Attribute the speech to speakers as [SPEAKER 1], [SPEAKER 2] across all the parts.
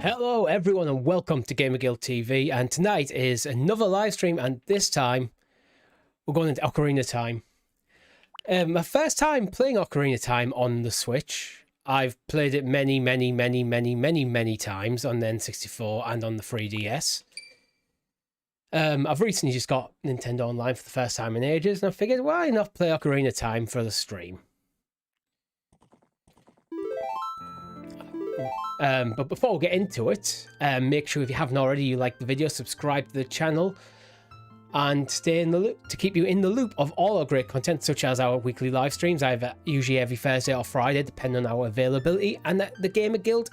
[SPEAKER 1] Hello everyone and welcome to GamerGuild TV, and tonight is another live stream, and this time we're going into Ocarina of Time. My first time playing Ocarina of Time on the Switch. I've played it many times on the N64 and on the 3DS. I've recently just got Nintendo Online for the first time in ages, and I figured why not play Ocarina of Time for the stream. But before we get into it, make sure if you haven't already, you like the video, subscribe to the channel, and stay in the loop to keep you in the loop of all our great content, such as our weekly live streams, either usually every Thursday or Friday, depending on our availability, and the GamerGuild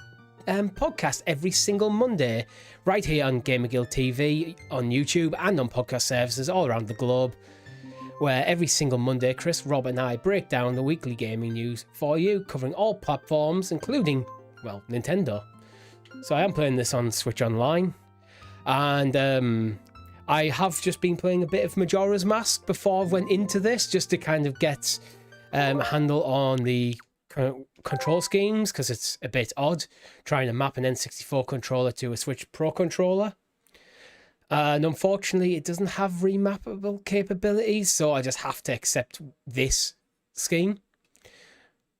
[SPEAKER 1] podcast every single Monday, right here on GamerGuild TV, on YouTube, and on podcast services all around the globe, where every single Monday, Chris, Rob, and I break down the weekly gaming news for you, covering all platforms, including, well, Nintendo. So I am playing this on Switch Online, and I have just been playing a bit of Majora's Mask before I went into this, just to kind of get a handle on the control schemes, because it's a bit odd trying to map an N64 controller to a Switch Pro controller. And unfortunately, it doesn't have remappable capabilities, so I just have to accept this scheme,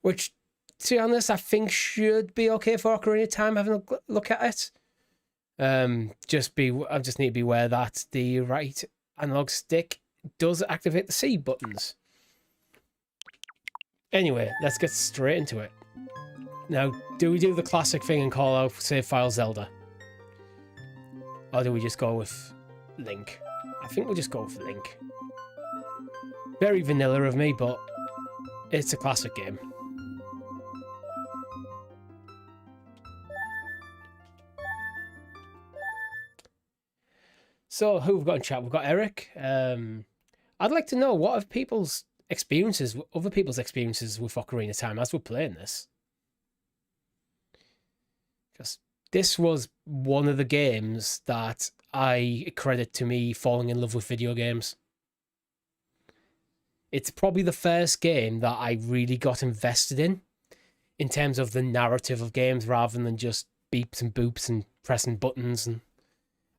[SPEAKER 1] which, to be honest, I think should be okay for Ocarina of Time, having a look at it. I just need to be aware that the right analog stick does activate the C buttons. Anyway, let's get straight into it. Now, do we do the classic thing and call out save file Zelda? Or do we just go with Link? I think we'll just go with Link. Very vanilla of me, but it's a classic game. So, who we've got in chat? We've got Eric. I'd like to know what are other people's experiences with Ocarina of Time as we're playing this. Because this was one of the games that I credit to me falling in love with video games. It's probably the first game that I really got invested in terms of the narrative of games, rather than just beeps and boops and pressing buttons. And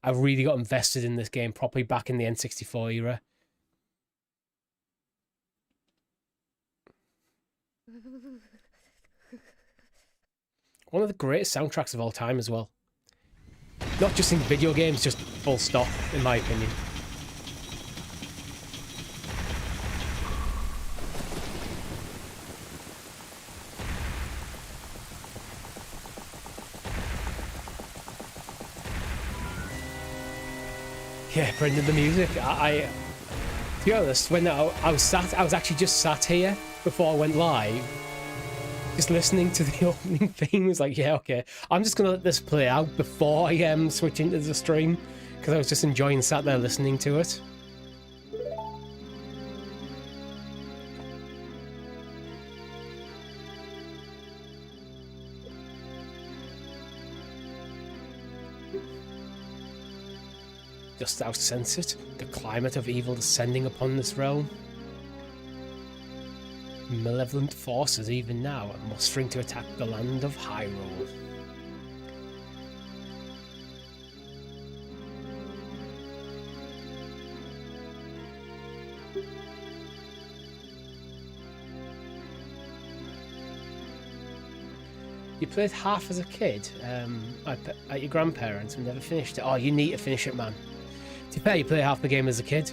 [SPEAKER 1] I really got invested in this game properly back in the N64 era. One of the greatest soundtracks of all time as well. Not just in video games, just full stop, in my opinion. Yeah, Brendan, the music. To be honest, when I was actually just sat here before I went live, just listening to the opening theme. Was like, yeah, okay, I'm just gonna let this play out before I switch into the stream, because I was just enjoying sat there listening to it. Dost thou sense it, the climate of evil descending upon this realm? Malevolent forces even now are mustering to attack the land of Hyrule. You played half as a kid at your grandparents and never finished it. Oh, you need to finish it, man. To be fair, you play half the game as a kid.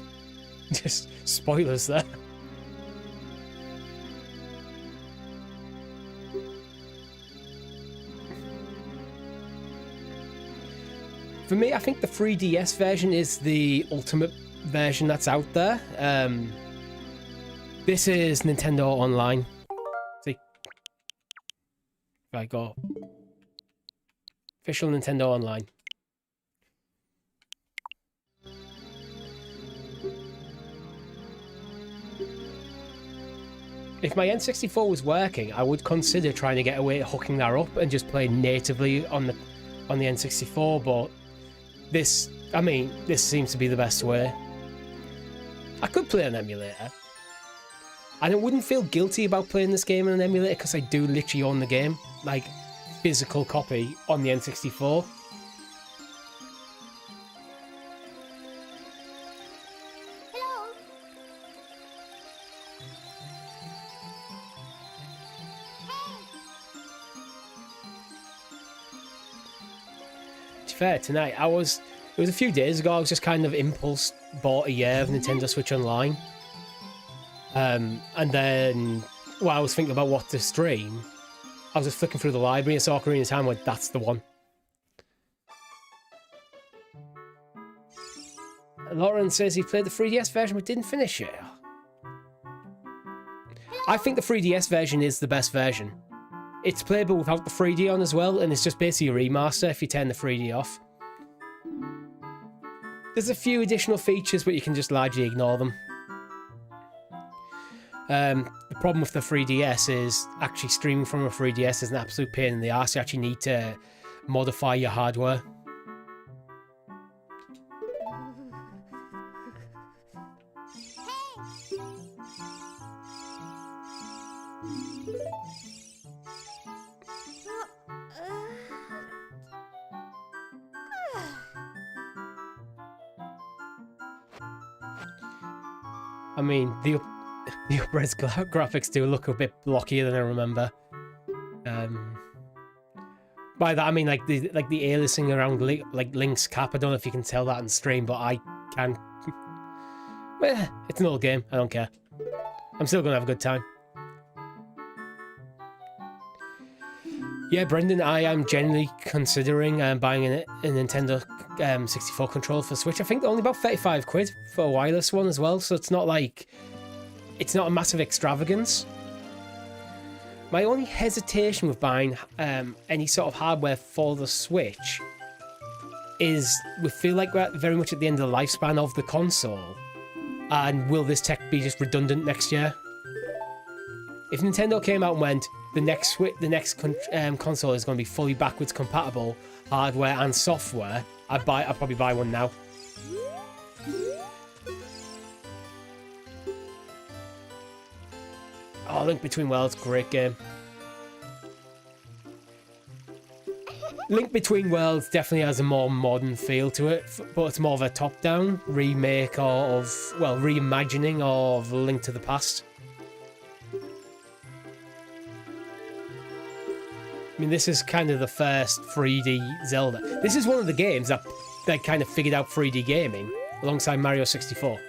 [SPEAKER 1] Just spoilers there. For me, I think the 3DS version is the ultimate version that's out there. This is Nintendo Online. See, if I go official Nintendo Online. If my N64 was working, I would consider trying to get away hooking that up and just play natively on the N64, but this seems to be the best way. I could play an emulator, and I wouldn't feel guilty about playing this game in an emulator, because I do literally own the game. Like, physical copy on the N64. Fair tonight. It was a few days ago. I was just kind of impulse bought a year of Nintendo Switch Online, and then while I was thinking about what to stream, I was just flicking through the library and saw Ocarina of Time. Like, that's the one. Lauren says he played the 3DS version but didn't finish it. I think the 3DS version is the best version. It's playable without the 3D on as well, and it's just basically a remaster if you turn the 3D off. There's a few additional features, but you can just largely ignore them. The problem with the 3DS is actually streaming from a 3DS is an absolute pain in the arse. You actually need to modify your hardware. I mean, the upres graphics do look a bit blockier than I remember. By that I mean like the aliasing around like Link's cap. I don't know if you can tell that on stream, but I can. It's an old game. I don't care. I'm still gonna have a good time. Yeah, Brendan, I am generally considering buying a Nintendo 64 controller for Switch. I think only about 35 quid for a wireless one as well, so it's not like... It's not a massive extravagance. My only hesitation with buying any sort of hardware for the Switch is we feel like we're very much at the end of the lifespan of the console. And will this tech be just redundant next year? If Nintendo came out and went, the next console is going to be fully backwards compatible, hardware and software, I'd probably buy one now. Oh, Link Between Worlds, great game. Link Between Worlds definitely has a more modern feel to it, but it's more of a top-down remake of, well, reimagining of Link to the Past. I mean, this is kind of the first 3D Zelda. This is one of the games that kind of figured out 3D gaming alongside Mario 64.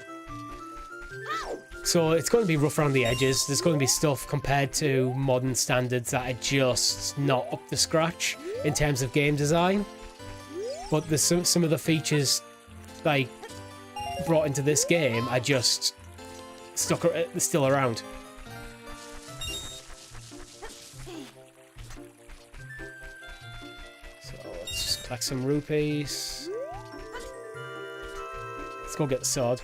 [SPEAKER 1] So it's going to be rough around the edges. There's going to be stuff compared to modern standards that are just not up to scratch in terms of game design. But there's some of the features like brought into this game are just still around. Collect some rupees. Let's go get the sword.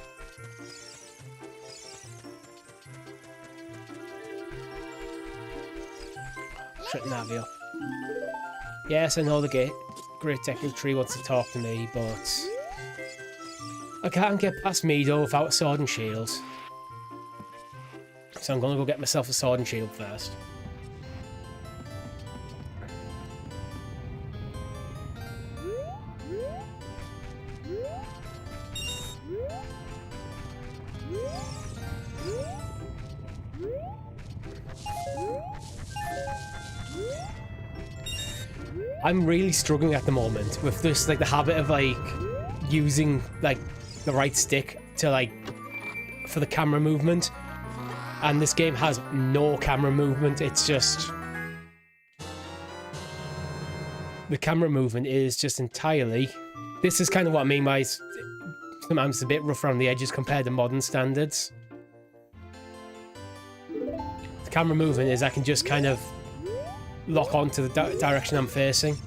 [SPEAKER 1] Navio. Yes, I know the Great Technical Tree wants to talk to me, but I can't get past Mido without a sword and shield. So I'm gonna go get myself a sword and shield first. I'm really struggling at the moment with this, like, the habit of, like, using, like, the right stick to, like, for the camera movement. And this game has no camera movement. It's just... The camera movement is just entirely... This is kind of what I mean by sometimes it's a bit rough around the edges compared to modern standards. The camera movement is I can just kind of lock on to the direction I'm facing.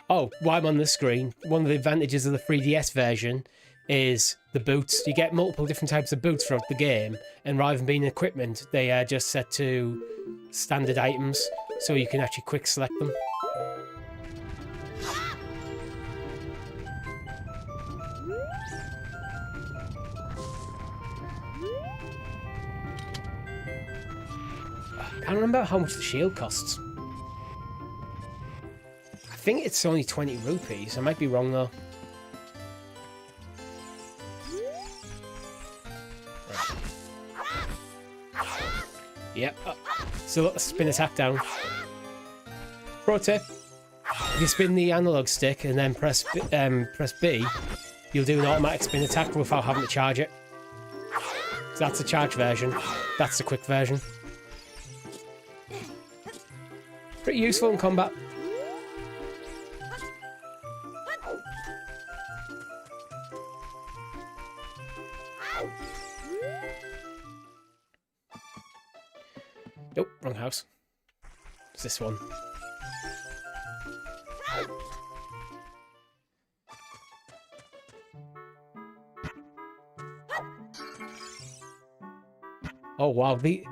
[SPEAKER 1] Oh, while I'm on the screen, one of the advantages of the 3DS version is the boots. You get multiple different types of boots throughout the game, and rather than being equipment, they are just set to standard items, so you can actually quick select them. Can't remember how much the shield costs. I think it's only 20 rupees. I might be wrong though. Yep. So spin attack down. Pro tip: if you spin the analog stick and then press B, you'll do an automatic spin attack without having to charge it. So that's the charge version. That's the quick version. Pretty useful in combat. Nope, wrong house. It's this one. Oh wow, there's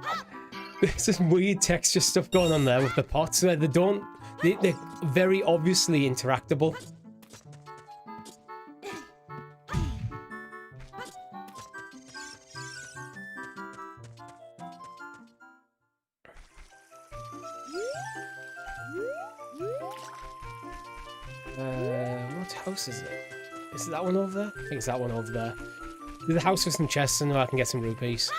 [SPEAKER 1] some weird texture stuff going on there with the pots. They're very obviously interactable. What house is it? Is it that one over there? I think it's that one over there. There's a house with some chests in there I can get some rupees.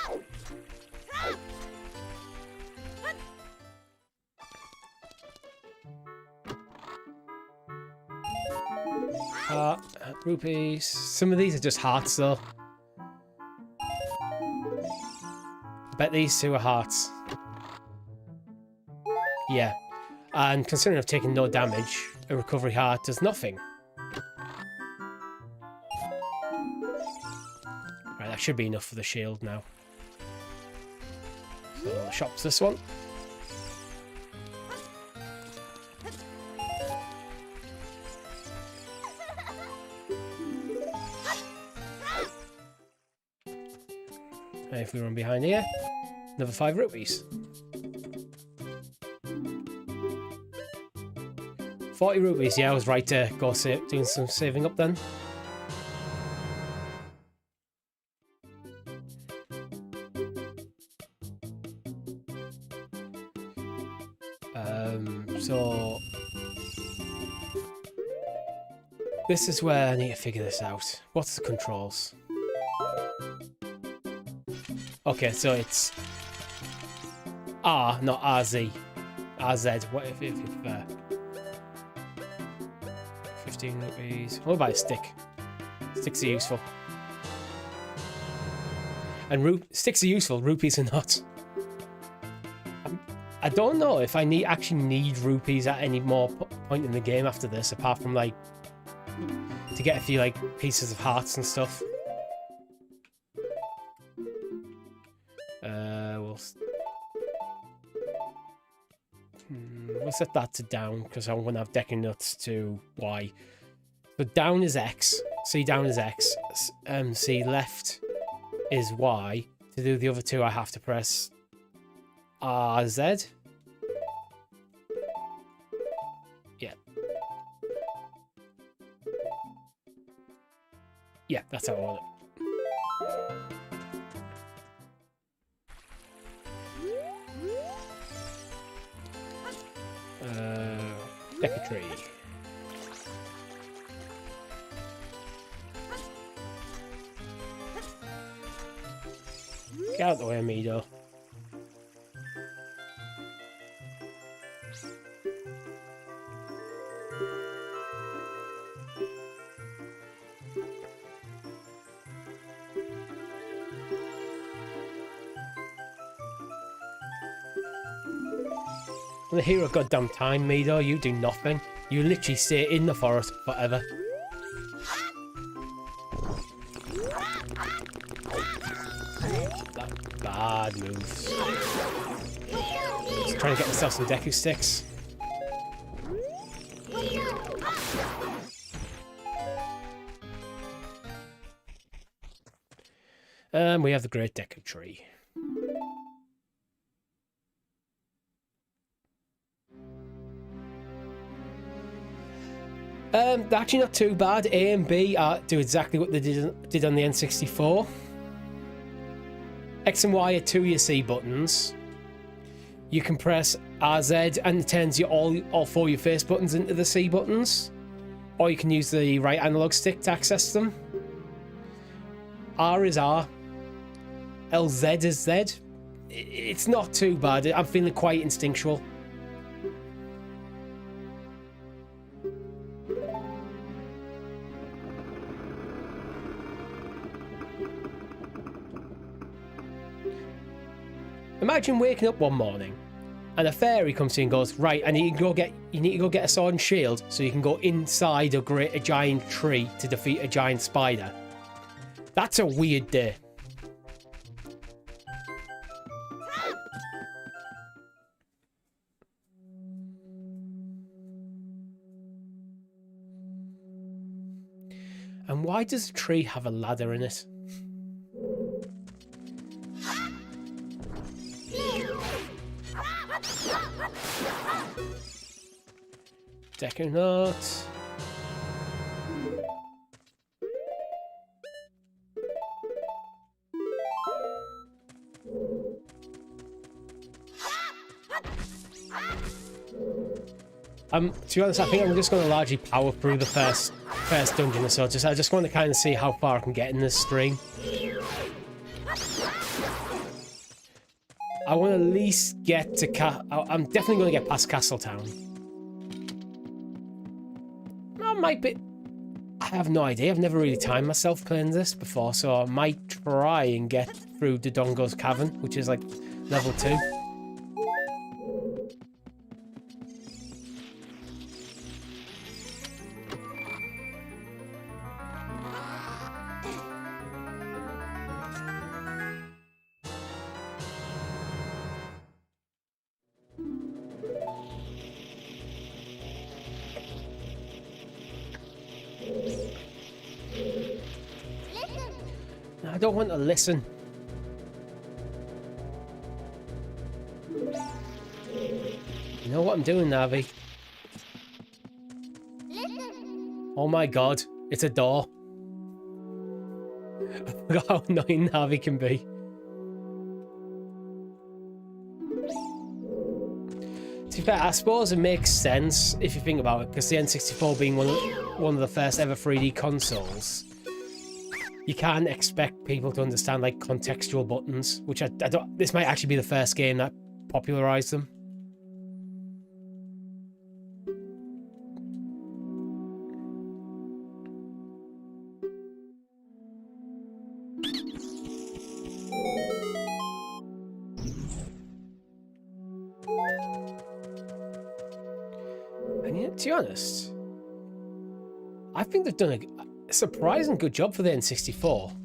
[SPEAKER 1] Rupees. Some of these are just hearts though. I bet these two are hearts. Yeah. And considering I've taken no damage, a recovery heart does nothing. Right, that should be enough for the shield now. So the shop's this one. And if we run behind here, another 5 rupees. 40 rupees, yeah, I was right to go doing some saving up then. So this is where I need to figure this out. What's the controls? Okay, so it's R, not RZ. RZ, what if you prefer. 15 rupees. What about a stick? Sticks are useful. And sticks are useful, rupees are not. I don't know if I actually need rupees at any more point in the game after this, apart from like to get a few like pieces of hearts and stuff. We'll set that to down because I'm going to have decking nuts to Y. So down is X, C down is X, C left is Y. To do the other two, I have to press RZ. Yeah. Yeah, that's how I want it. Secretary. Get out of the way of me, though. The hero goddamn time, Mido, you do nothing. You literally stay in the forest forever. That bad moves. Just trying to get myself some Deku sticks. We have the Great Deku Tree. They're actually not too bad. A and B do exactly what they did on the N64. X and Y are 2 of your C buttons. You can press RZ and it turns all four of your face buttons into the C buttons. Or you can use the right analog stick to access them. R is R. LZ is Z. It's not too bad. I'm feeling quite instinctual. Imagine waking up one morning and a fairy comes to you and goes, right, you need to go get a sword and shield so you can go inside a giant tree to defeat a giant spider. That's a weird day. And why does the tree have a ladder in it? Deco note. To be honest, I think I'm just going to largely power through the first dungeon or so. I just want to kind of see how far I can get in this stream. I want to at least get to I'm definitely going to get past Castletown. I might be... I have no idea. I've never really timed myself playing this before, so I might try and get through Dodongo's Cavern, which is like level 2. I don't want to listen. You know what I'm doing, Navi? Oh my god, it's a door. I forgot how annoying Navi can be. To be fair, I suppose it makes sense if you think about it, because the N64 being one of the first ever 3D consoles, you can't expect people to understand like contextual buttons, which I don't. This might actually be the first game that popularized them. And yet, to be honest, I think they've done a surprising good job for the N64.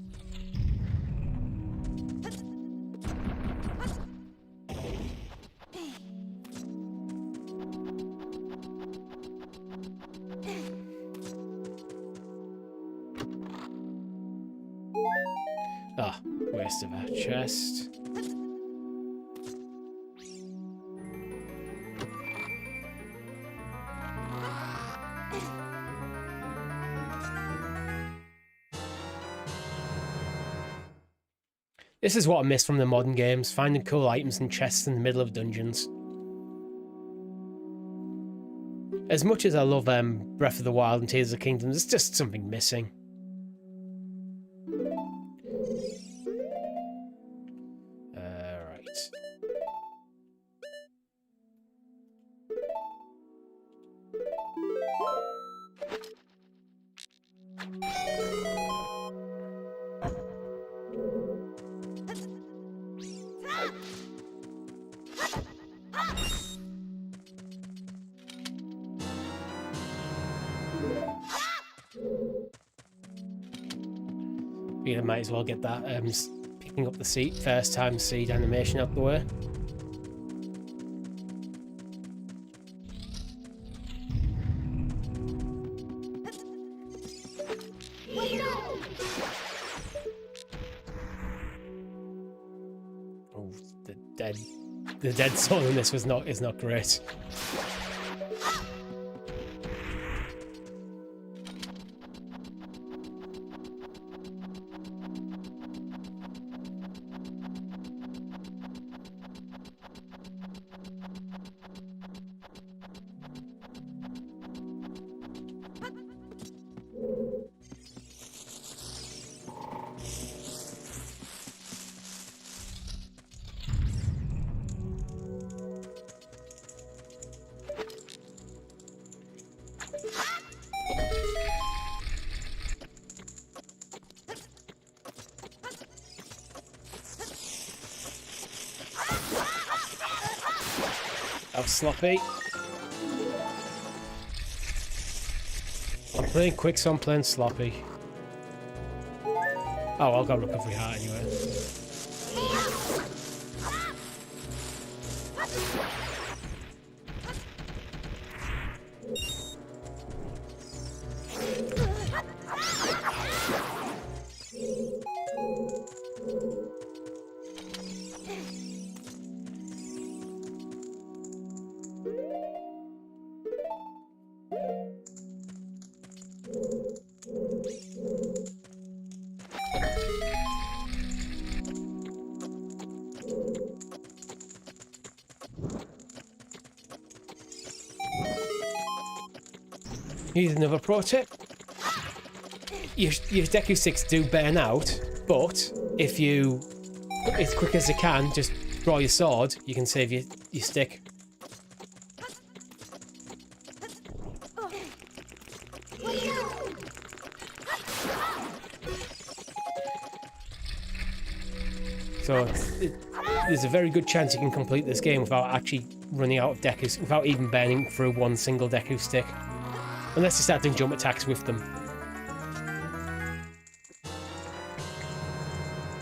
[SPEAKER 1] Ah, waste of a chest. This is what I miss from the modern games, finding cool items and chests in the middle of dungeons. As much as I love Breath of the Wild and Tears of the Kingdom, there's just something missing. Right. I might as well get that picking up the first time seed animation out the way. Oh, the dead soul in this is not great. That was sloppy. I'm playing quick, so I'm playing sloppy. Oh, I'll go recovery heart anyway. Here's another pro tip. Your Deku sticks do burn out, but if you, as quick as you can, just draw your sword, you can save your stick. So there's a very good chance you can complete this game without actually running out of Deku, without even burning through one single Deku stick. Unless you start doing jump attacks with them.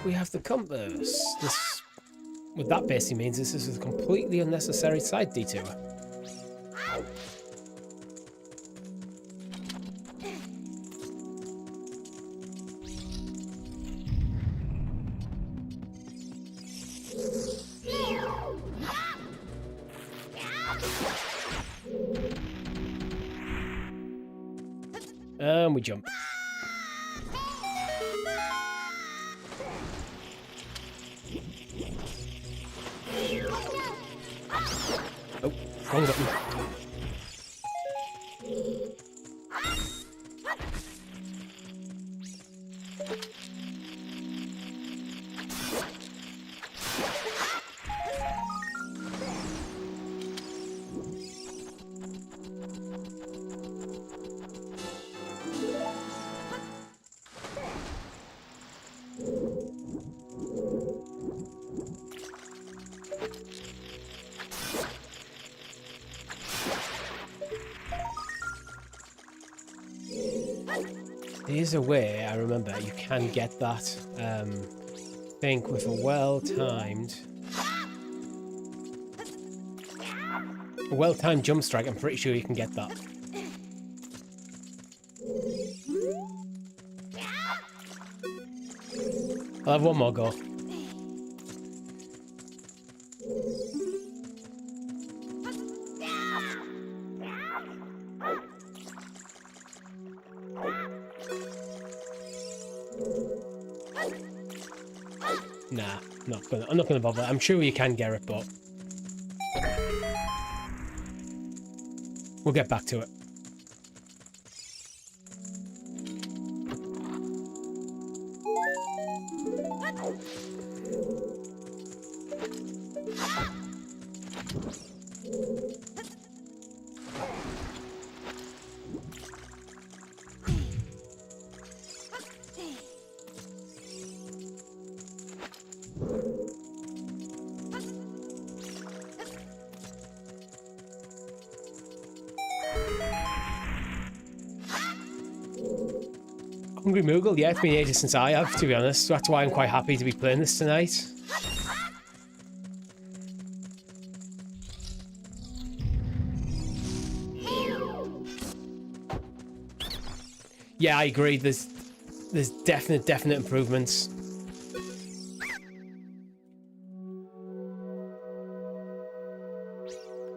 [SPEAKER 1] We have the compass. What that basically means is this is a completely unnecessary side detour. And we jump. Oh, wrong button. There's a way, I remember, you can get that, I think with a well-timed jump strike, I'm pretty sure you can get that. I'll have one more go. Nah, I'm not gonna bother. I'm sure you can get it, but we'll get back to it. Hungry Moogle? Yeah, it's been ages since I have, to be honest. So that's why I'm quite happy to be playing this tonight. Yeah, I agree. There's definite improvements.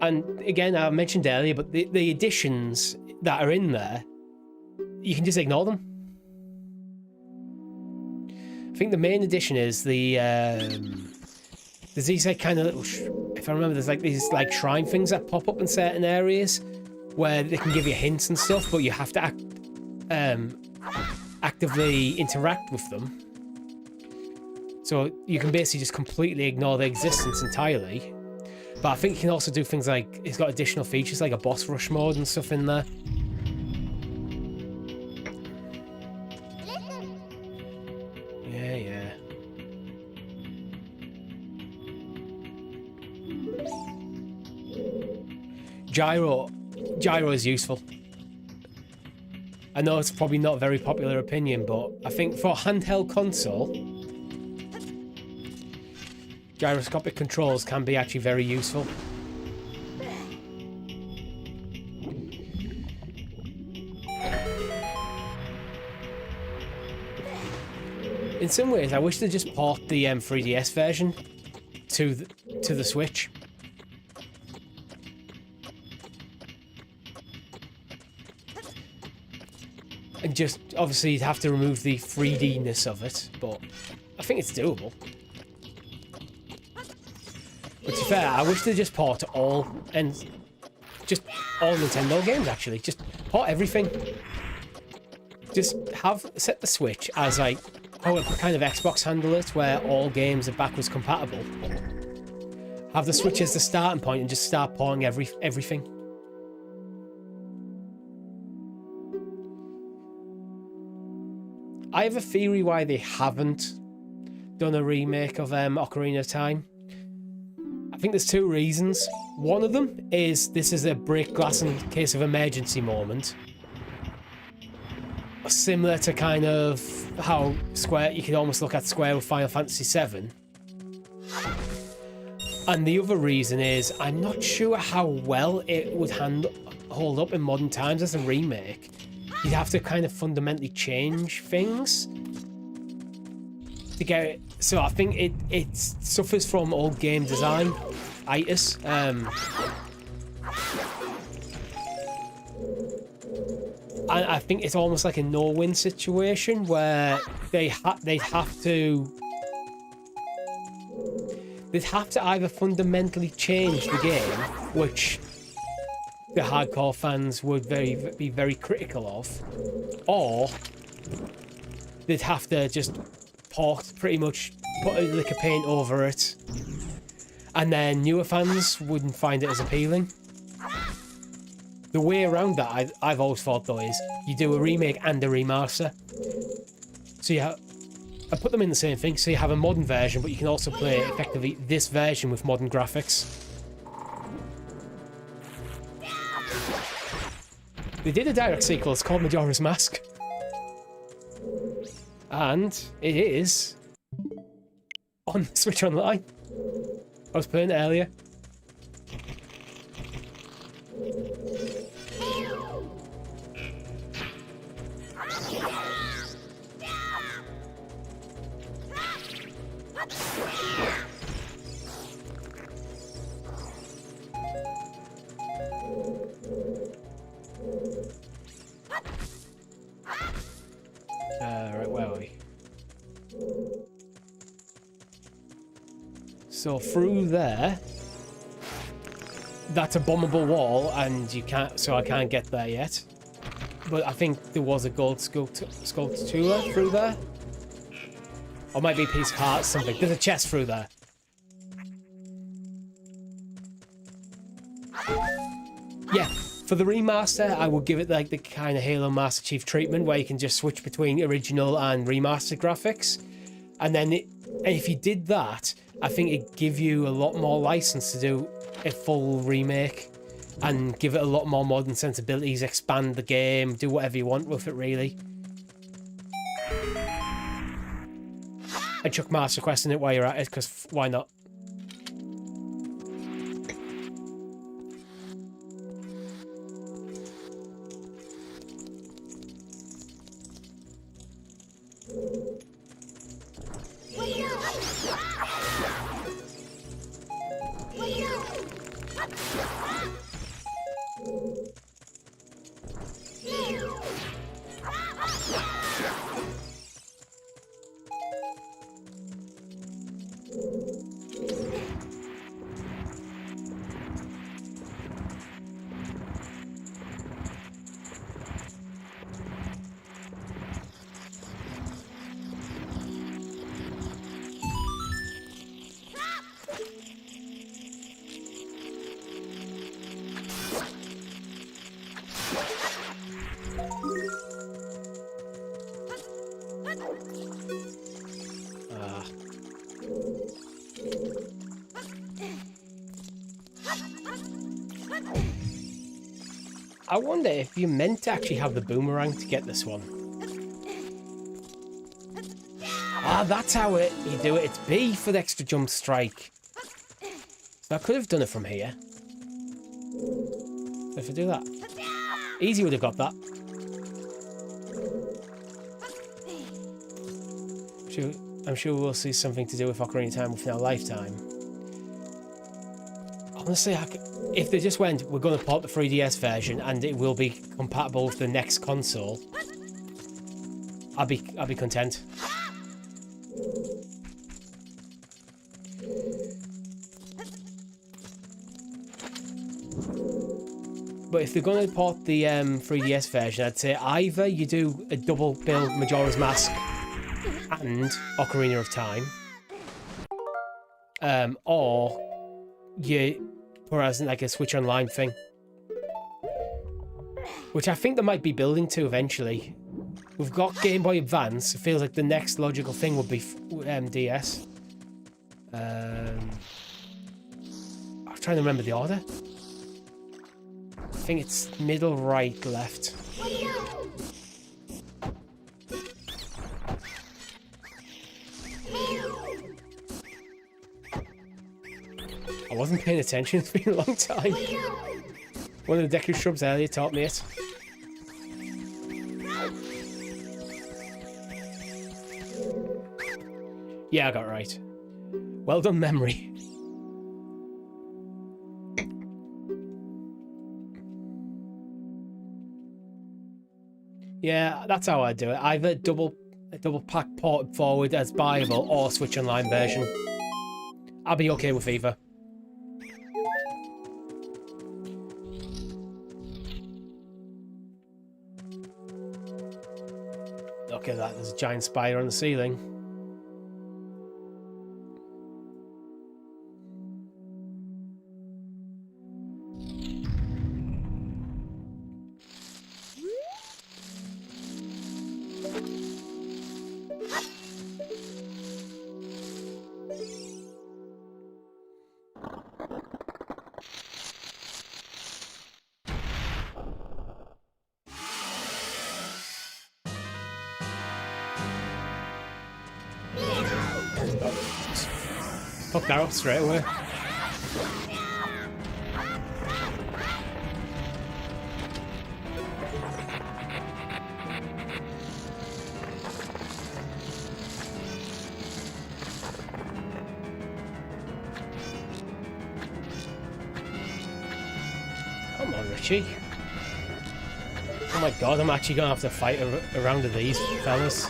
[SPEAKER 1] And again, I mentioned earlier, but the additions that are in there, you can just ignore them. I think the main addition is there's these like kind of little, if I remember, there's like these like shrine things that pop up in certain areas where they can give you hints and stuff, but you have to actively interact with them. So you can basically just completely ignore their existence entirely. But I think you can also do things like, it's got additional features like a boss rush mode and stuff in there. Yeah. gyro is useful. I know it's probably not a very popular opinion, but I think for a handheld console, gyroscopic controls can be actually very useful. In some ways, I wish they'd just port the 3DS version to the Switch. And just, obviously, you'd have to remove the 3D-ness of it, but I think it's doable. But to be fair, I wish they'd just port all, and just all Nintendo games, actually. Just port everything. Just set the Switch as, like, how a kind of Xbox handle it, where all games are backwards compatible. Have the Switch as the starting point and just start porting everything. I have a theory why they haven't done a remake of Ocarina of Time. I think there's two reasons. One of them is this is a break glass in case of emergency moment. Similar to kind of how Square, you can almost look at Square with Final Fantasy VII. And the other reason is I'm not sure how well it would hold up in modern times as a remake. You'd have to kind of fundamentally change things to get it. So I think it suffers from old game design itis. I think it's almost like a no-win situation where they'd have to either fundamentally change the game, which the hardcore fans would be very critical of, or they'd have to just pretty much put a lick of paint over it, and then newer fans wouldn't find it as appealing. The way around that, I've always thought, though, is you do a remake and a remaster. So I put them in the same thing. So you have a modern version, but you can also play effectively this version with modern graphics. They did a direct sequel. It's called Majora's Mask, and it is on Switch Online. I was playing it earlier. Right, where are we? So through there, that's a bombable wall, and you can't. So I can't get there yet. But I think there was a gold sculpture through there, or might be a piece of heart, something. There's a chest through there. Yeah. For the remaster, I would give it like the kind of Halo Master Chief treatment where you can just switch between original and remastered graphics. And then if you did that, I think it'd give you a lot more license to do a full remake and give it a lot more modern sensibilities, expand the game, do whatever you want with it, really. And chuck Master Quest in it while you're at it, because why not? I wonder if you're meant to actually have the boomerang to get this one. Ah, that's how you do it. It's B for the extra jump strike. So I could have done it from here. So if I do that, Easy would have got that. I'm sure we'll see something to do with Ocarina of Time within our lifetime. Honestly, if they just went, we're going to port the 3DS version and it will be compatible with the next console, I'll be content. But if they're going to port the 3DS version, I'd say either you do a double build Majora's Mask and Ocarina of Time, or you put it as like a Switch Online thing, which I think they might be building to eventually. We've got Game Boy Advance. It feels like the next logical thing would be DS. I'm trying to remember the order. I think it's middle, right, left. I wasn't paying attention. It's been a long time. One of the Deku shrubs earlier taught me it. Yeah, I got it right. Well done, memory. Yeah, that's how I do it. Either a double pack ported forward as buyable or Switch Online version. I'll be okay with either. Look at that, there's a giant spider on the ceiling. Fuck that up straight away. Come on, Richie. Oh my god, I'm actually gonna have to fight a round of these fellas.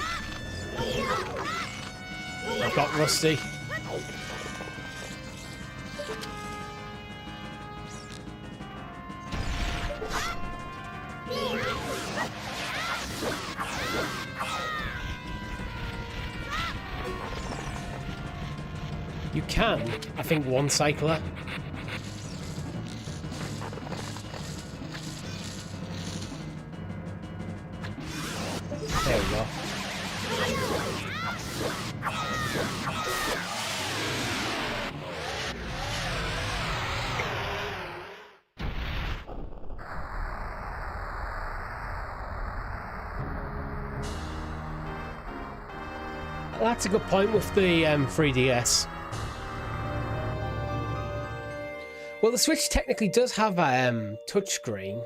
[SPEAKER 1] I've got Rusty. You can, I think, one cycler. There we go. That's a good point with the 3DS. Well, the Switch technically does have a touchscreen,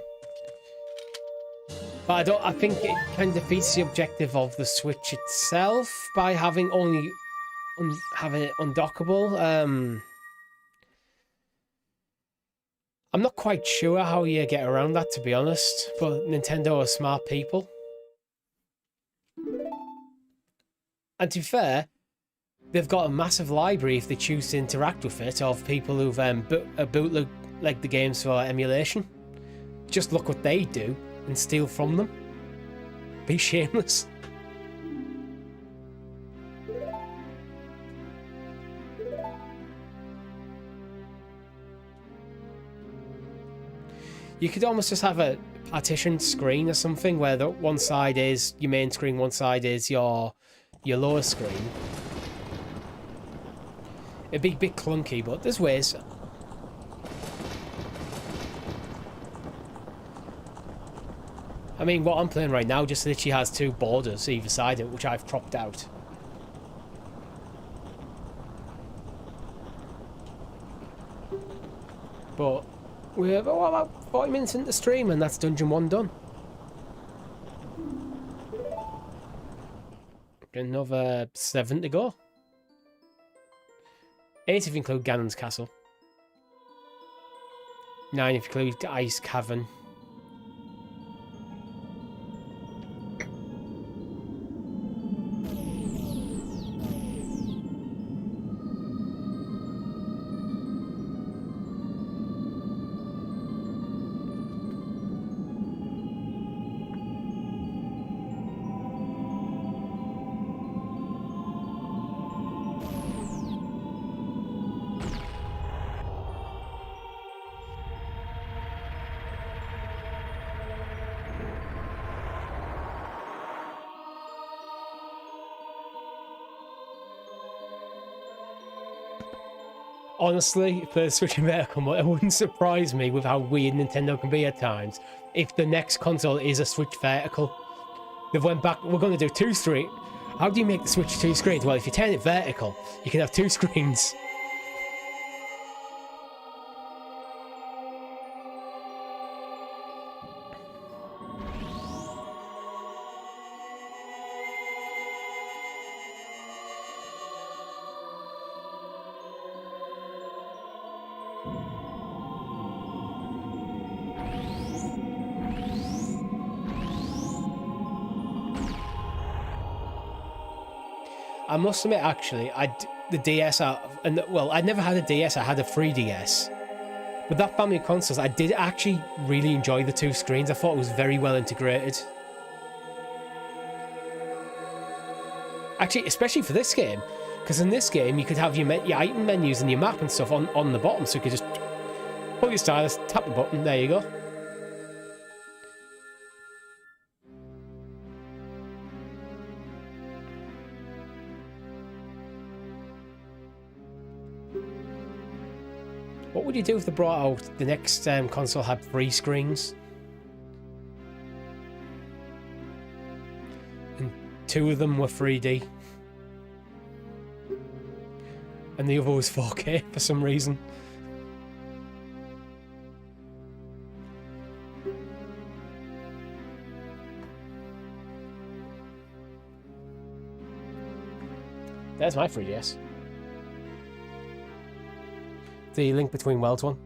[SPEAKER 1] but I think it kind of defeats the objective of the Switch itself by having having it undockable. I'm not quite sure how you get around that, to be honest, but Nintendo are smart people. And to be fair, they've got a massive library if they choose to interact with it of people who've bootleg the games for emulation. Just look what they do and steal from them. Be shameless. You could almost just have a partitioned screen or something where one side is your main screen, one side is your lower screen. It'd be a bit clunky, but there's ways. I mean, what I'm playing right now just literally has 2 borders either side of it, which I've cropped out. But we're about 40 minutes into the stream and that's Dungeon 1 done. Another 7 to go. 8 if you include Ganon's Castle. 9 if you include Ice Cavern. Honestly, if the Switch and Better come out, it wouldn't surprise me with how weird Nintendo can be at times if the next console is a Switch vertical. They've went back, we're going to do 2 screens. How do you make the Switch 2 screens? Well, if you turn it vertical, you can have 2 screens. I must admit, actually, the DS, well, I never had a DS, I had a 3DS. But that family of consoles, I did actually really enjoy the 2 screens. I thought it was very well integrated. Actually, especially for this game, because in this game, you could have your item menus and your map and stuff on the bottom, so you could just pull your stylus, tap the button, there you go. What would you do if they brought out the next console had 3 screens? And 2 of them were 3D. And the other was 4K for some reason. There's my 3DS. The Link Between Worlds one.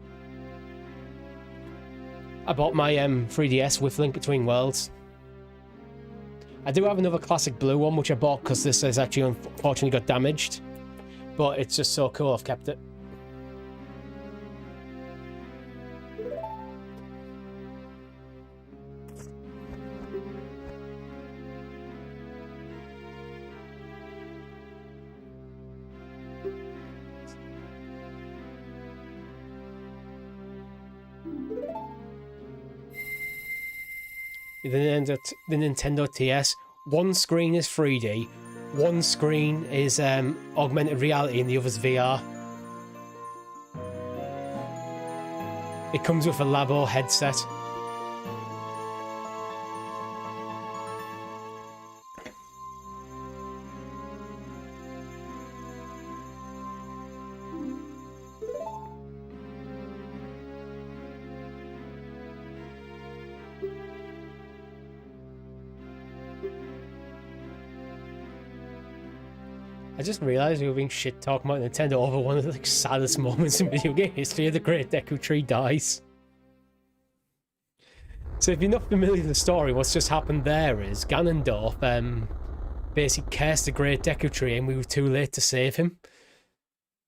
[SPEAKER 1] I bought my 3DS with Link Between Worlds. I do have another classic blue one which I bought because this has actually unfortunately got damaged. But it's just so cool I've kept it. The Nintendo TS, one screen is 3D, one screen is augmented reality and the other's VR. It comes with a Labo headset. I just realised we were being shit talking about Nintendo over one of the saddest moments in video game history. The Great Deku Tree dies. So if you're not familiar with the story, what's just happened there is Ganondorf basically cursed the Great Deku Tree and we were too late to save him.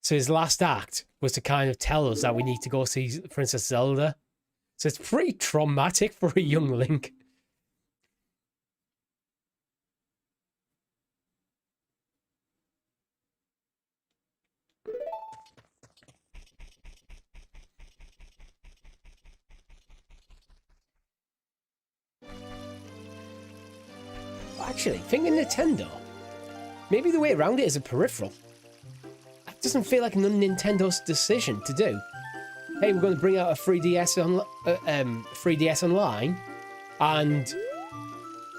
[SPEAKER 1] So his last act was to kind of tell us that we need to go see Princess Zelda. So it's pretty traumatic for a young Link. Actually, thinking Nintendo, maybe the way around it is a peripheral. It doesn't feel like a Nintendo's decision to do. Hey, we're going to bring out a 3DS online, and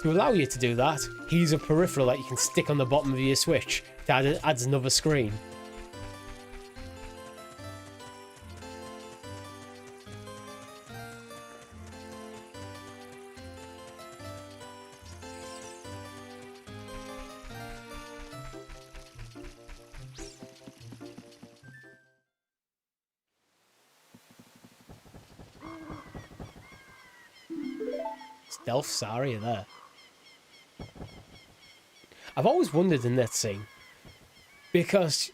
[SPEAKER 1] To allow you to do that, here's a peripheral that you can stick on the bottom of your Switch. That adds another screen. Stealth Saria there. I've always wondered in that scene, because,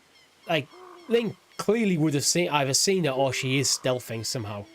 [SPEAKER 1] like, Link clearly would have either seen it or she is stealthing somehow.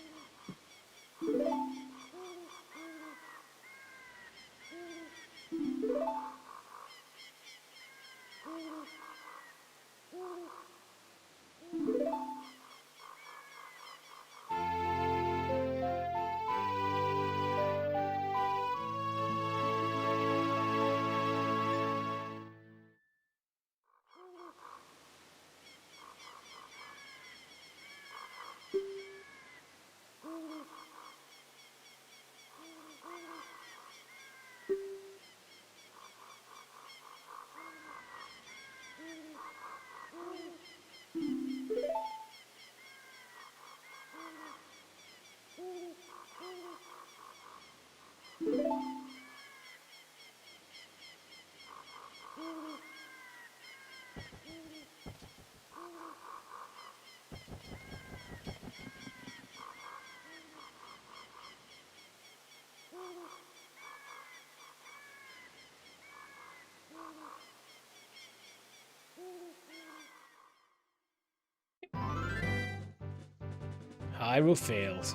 [SPEAKER 1] Hyrule Field.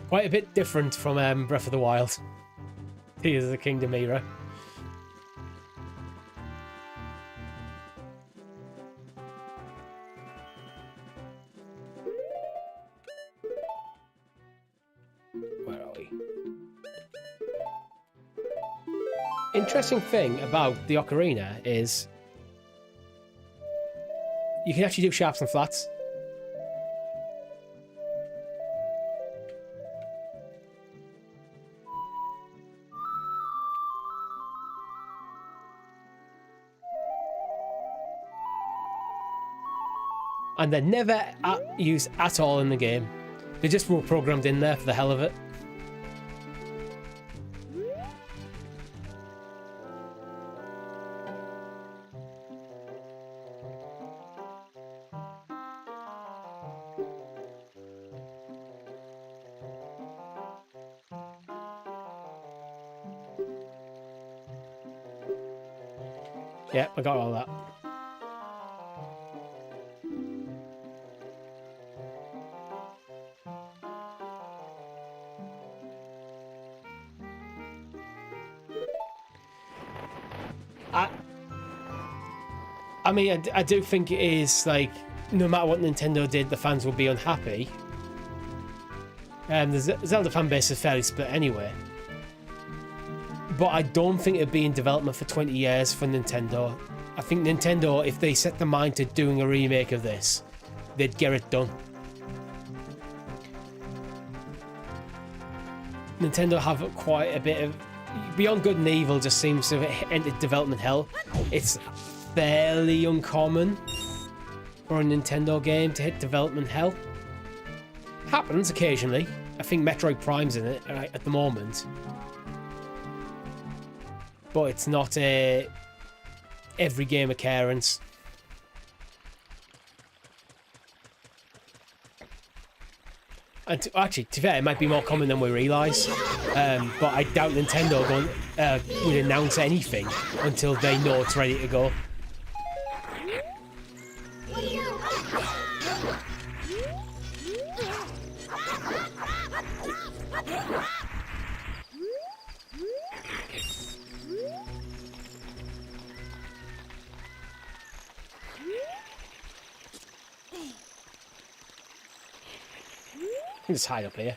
[SPEAKER 1] Quite a bit different from Breath of the Wild. Tears of the Kingdom era. Where are we? Interesting thing about the Ocarina is you can actually do sharps and flats. And they're never used at all in the game. They just were programmed in there for the hell of it. Yeah, I got all that. I mean, I do think it is, like, no matter what Nintendo did, the fans will be unhappy. The Zelda fan base is fairly split anyway. But I don't think it'd be in development for 20 years for Nintendo. I think Nintendo, if they set their mind to doing a remake of this, they'd get it done. Nintendo have quite a bit of... Beyond Good and Evil just seems to have entered development hell. It's fairly uncommon for a Nintendo game to hit development hell. Happens occasionally. I think Metroid Prime's in it at the moment. But it's not a every game occurrence. And actually, to be fair, it might be more common than we realise. But I doubt Nintendo would announce anything until they know it's ready to go. I can just hide up here.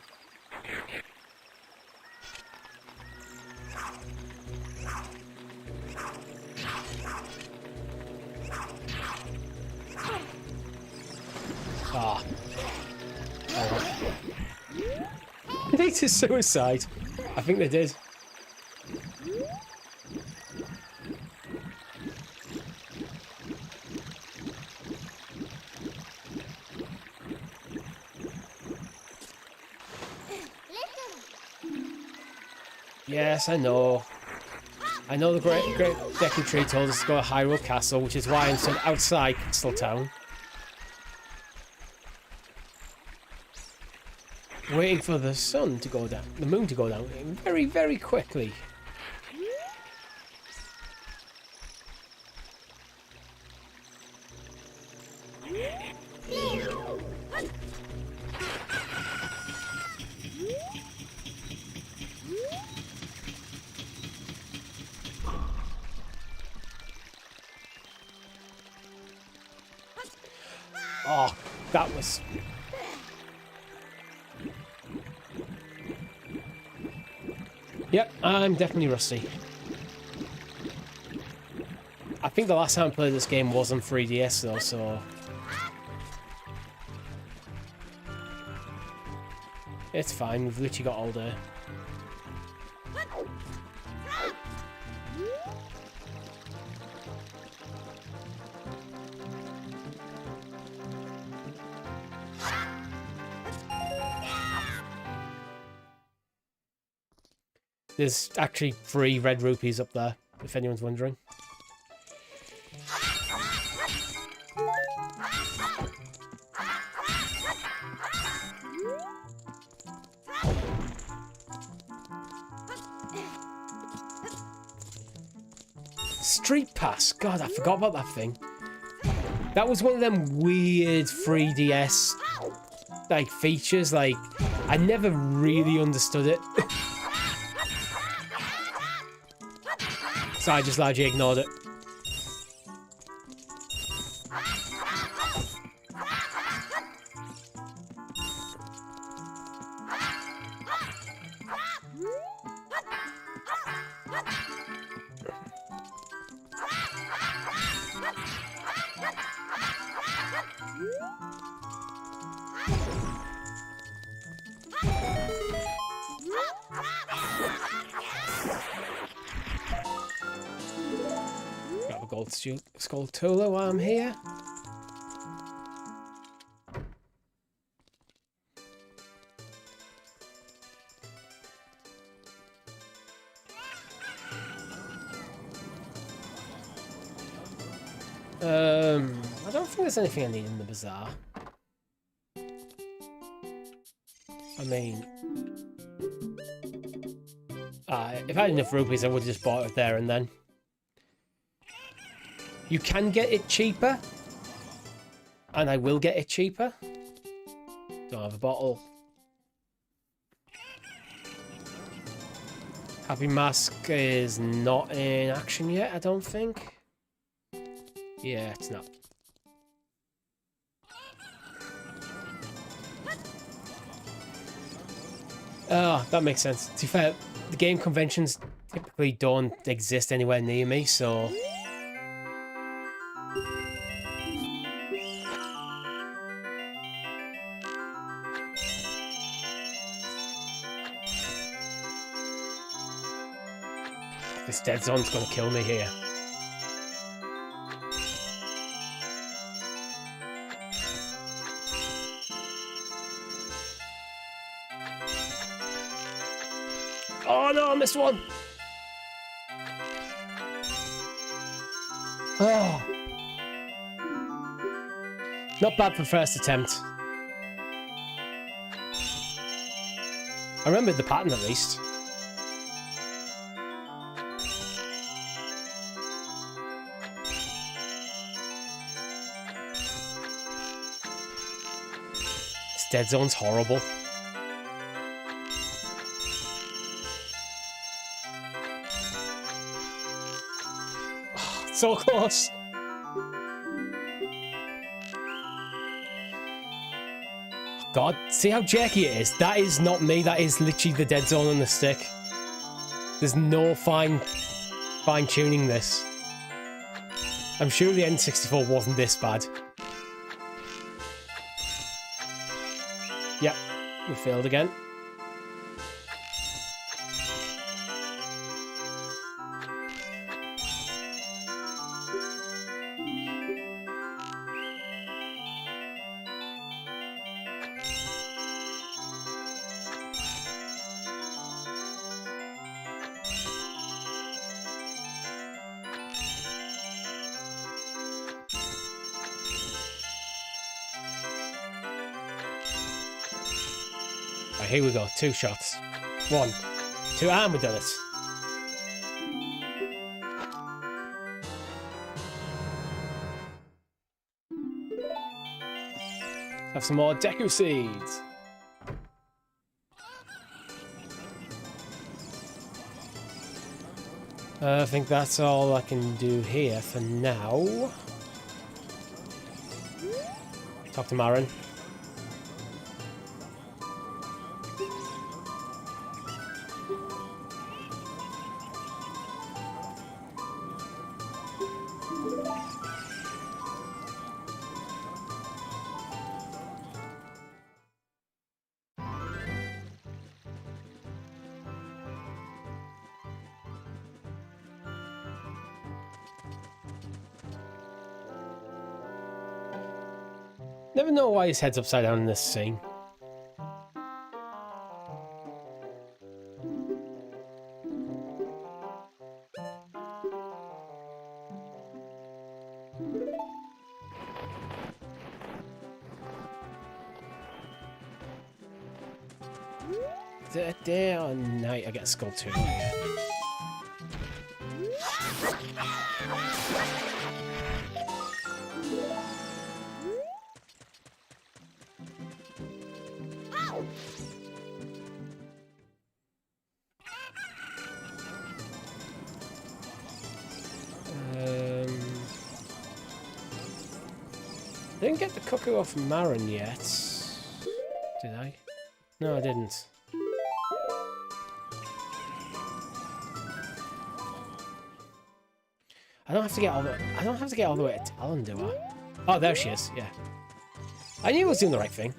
[SPEAKER 1] Ah. Oh. Did they just suicide? I think they did. Yes, I know. I know the Great Decking Tree told us to go to Hyrule Castle, which is why I'm stood outside Castletown. Waiting for the sun to go down, the moon to go down very, very quickly. Oh, that was... Yep, I'm definitely rusty. I think the last time I played this game was on 3DS though, so... It's fine, we've literally got all day. There's actually 3 red rupees up there, if anyone's wondering. Street Pass! God, I forgot about that thing. That was one of them weird 3DS like features, like I never really understood it. So I just largely ignored it. Skulltula while I'm here. I don't think there's anything I need in the bazaar. I mean, if I had enough rupees, I would have just bought it there and then. You can get it cheaper, and I will get it cheaper. Don't have a bottle. Happy Mask is not in action yet, I don't think. Yeah, it's not. Oh, that makes sense. To be fair, the game conventions typically don't exist anywhere near me, so... This dead zone's gonna kill me here. Oh no, I missed one! Oh. Not bad for first attempt. I remembered the pattern at least. This dead zone's horrible. So close. God, see how jerky it is? That is not me, that is literally the dead zone on the stick. There's no fine-tuning this. I'm sure the N64 wasn't this bad. Yep, we failed again. Right, here we go. 2 shots. 1, 2, and we've done it. Have some more Deku Seeds. I think that's all I can do here for now. Talk to Marin. Never know why his head's upside down in this scene. Day or night, I get a skull too. Didn't get the cuckoo off Marin yet. Did I? No, I didn't. I don't have to get all the way to Talon, do I? Oh, there she is. Yeah. I knew I was doing the right thing.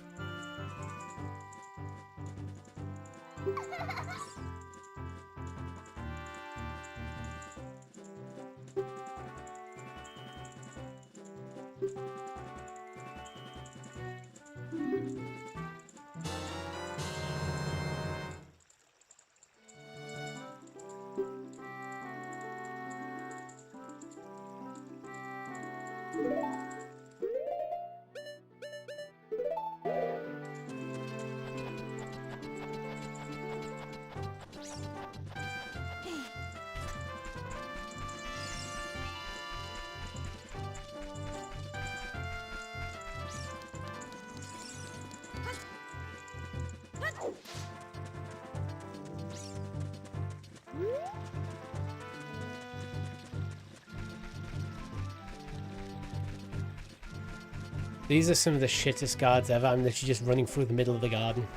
[SPEAKER 1] These are some of the shittest guards ever. I'm literally just running through the middle of the garden.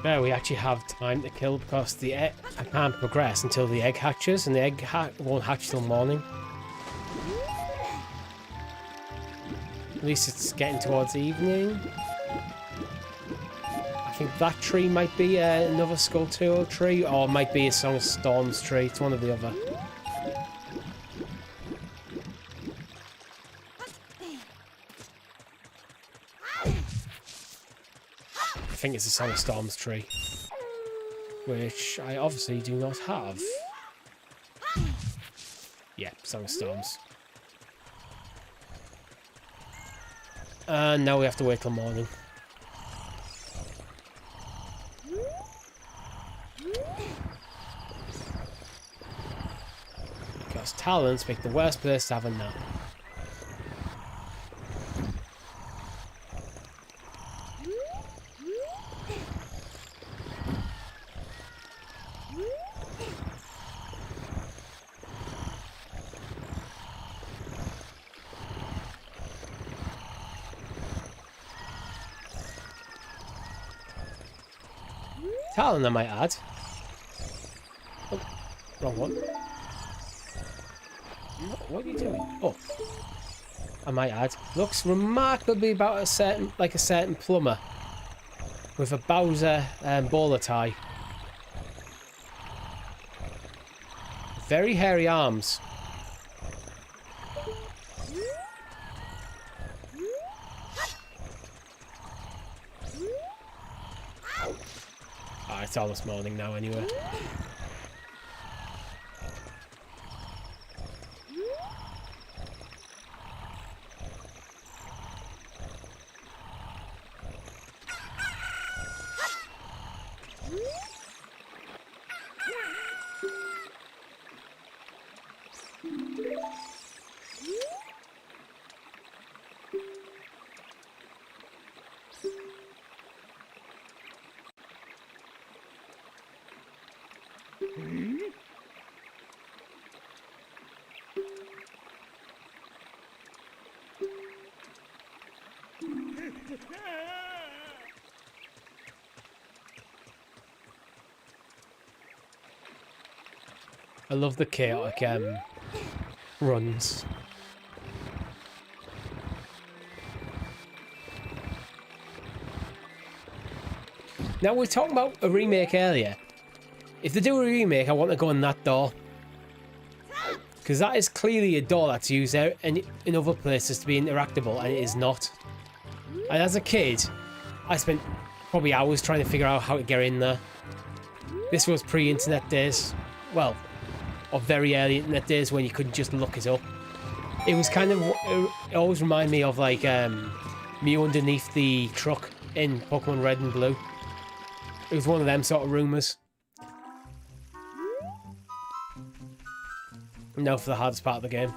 [SPEAKER 1] There, we actually have time to kill because the egg, I can't progress until the egg hatches, and the egg won't hatch till morning. At least it's getting towards evening. I think that tree might be another Skullturo tree, or it might be a Song of Storms tree. It's one or the other. I think it's a Song of Storms tree, which I obviously do not have. Yeah, Song of Storms. And now we have to wait till morning. Because Talons pick the worst place to have a nap. Talon, I might add. Oh, wrong one. What are you doing? Oh, I might add. Looks remarkably about a certain plumber with a Bowser bowler tie. Very hairy arms. it's almost morning now anyway. I love the chaotic runs. Now, we were talking about a remake earlier. If they do a remake, I want to go in that door. Because that is clearly a door that's used out in other places to be interactable, and it is not. And as a kid, I spent probably hours trying to figure out how to get in there. This was pre-internet days. Well, or very early internet days when you couldn't just look it up. It was kind of... It always reminded me of, like, Mew underneath the truck in Pokemon Red and Blue. It was one of them sort of rumours. Now for the hardest part of the game.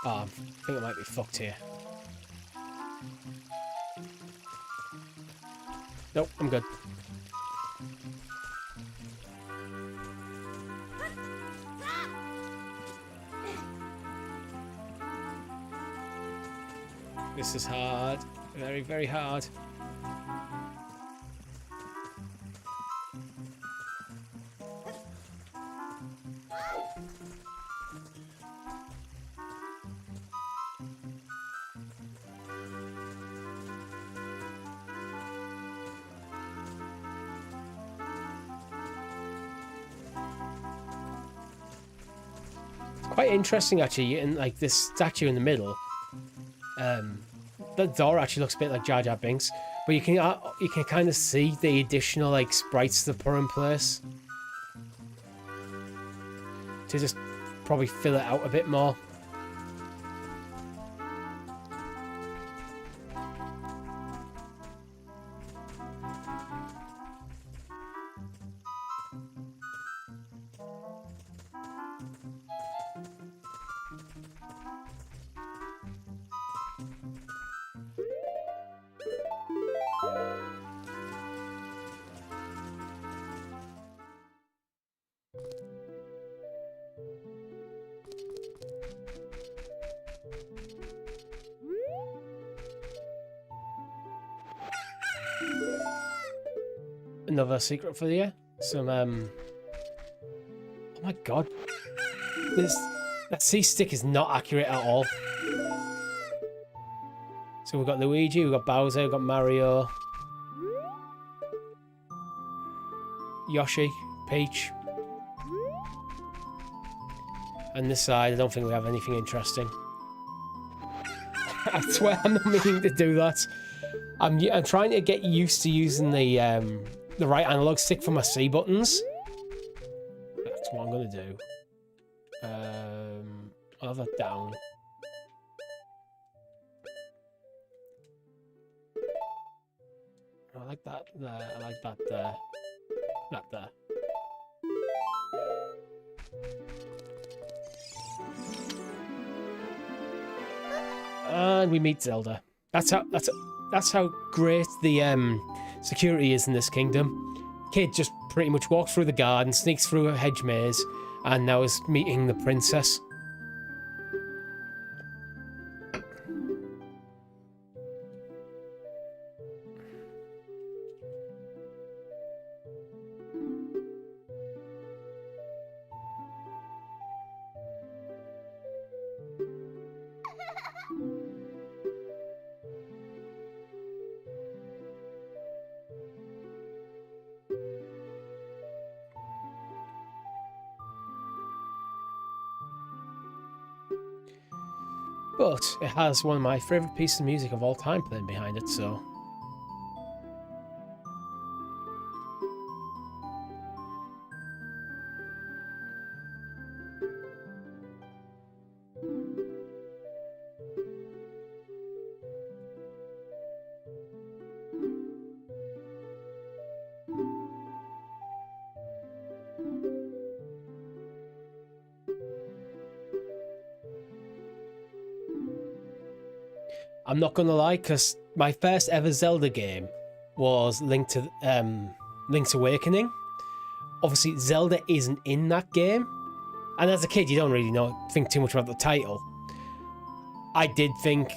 [SPEAKER 1] Oh, I think I might be fucked here. Nope, I'm good. This is hard. Very, very hard. Quite interesting actually, in like this statue in the middle. The door actually looks a bit like Jar Jar Binks, but you can kind of see the additional like sprites they've put in place to just probably fill it out a bit more. Another secret for you. Some oh my god. That C stick is not accurate at all. So we've got Luigi, we've got Bowser, we've got Mario, Yoshi, Peach. And this side, I don't think we have anything interesting. I swear I'm not meaning to do that. I'm trying to get used to using the right analog stick for my C buttons. That's what I'm gonna do. I'll have that down. I like that there. I like that there. That there. And we meet Zelda. That's how great the security is in this kingdom. Kid just pretty much walks through the garden, sneaks through a hedge maze, and now is meeting the princess. But it has one of my favourite pieces of music of all time playing behind it, so... I'm not gonna lie, because my first ever Zelda game was Link's Awakening. Obviously, Zelda isn't in that game, and as a kid, you don't really think too much about the title. I did think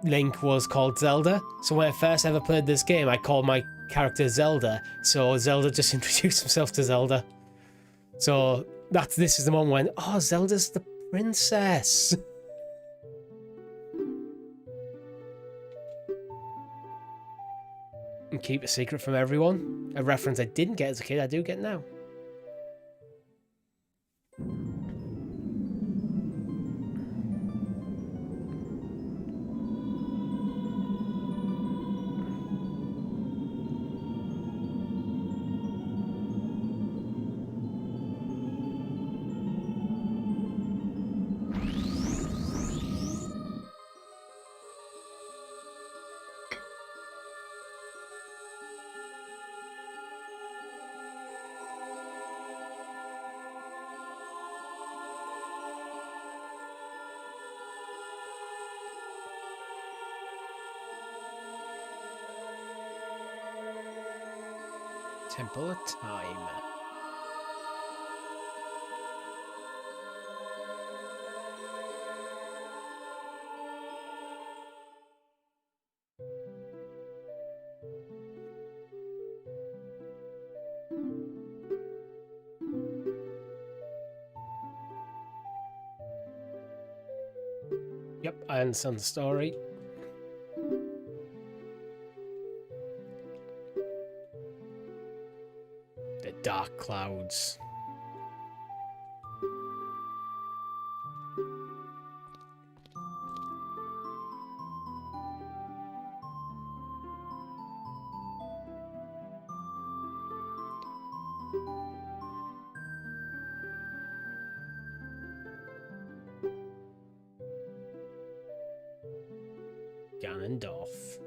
[SPEAKER 1] Link was called Zelda, so when I first ever played this game, I called my character Zelda, so Zelda just introduced himself to Zelda. So this is the moment when, oh, Zelda's the princess. And keep a secret from everyone. A reference I didn't get as a kid, I do get now. Temple of Time. Yep, I understand the story. The dark clouds. Ganondorf.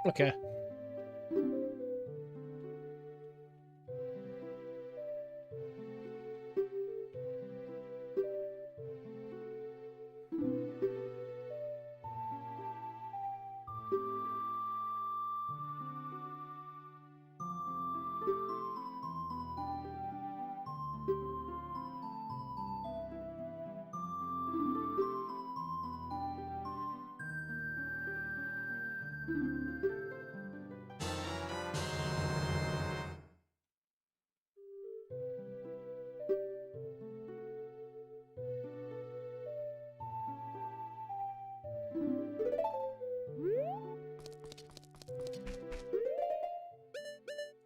[SPEAKER 1] Okay.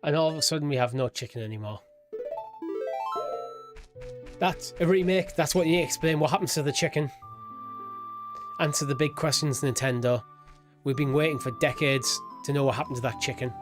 [SPEAKER 1] And all of a sudden we have no chicken anymore. That's a remake. That's what you explain. What happens to the chicken? Answer the big questions, Nintendo. We've been waiting for decades to know what happened to that chicken.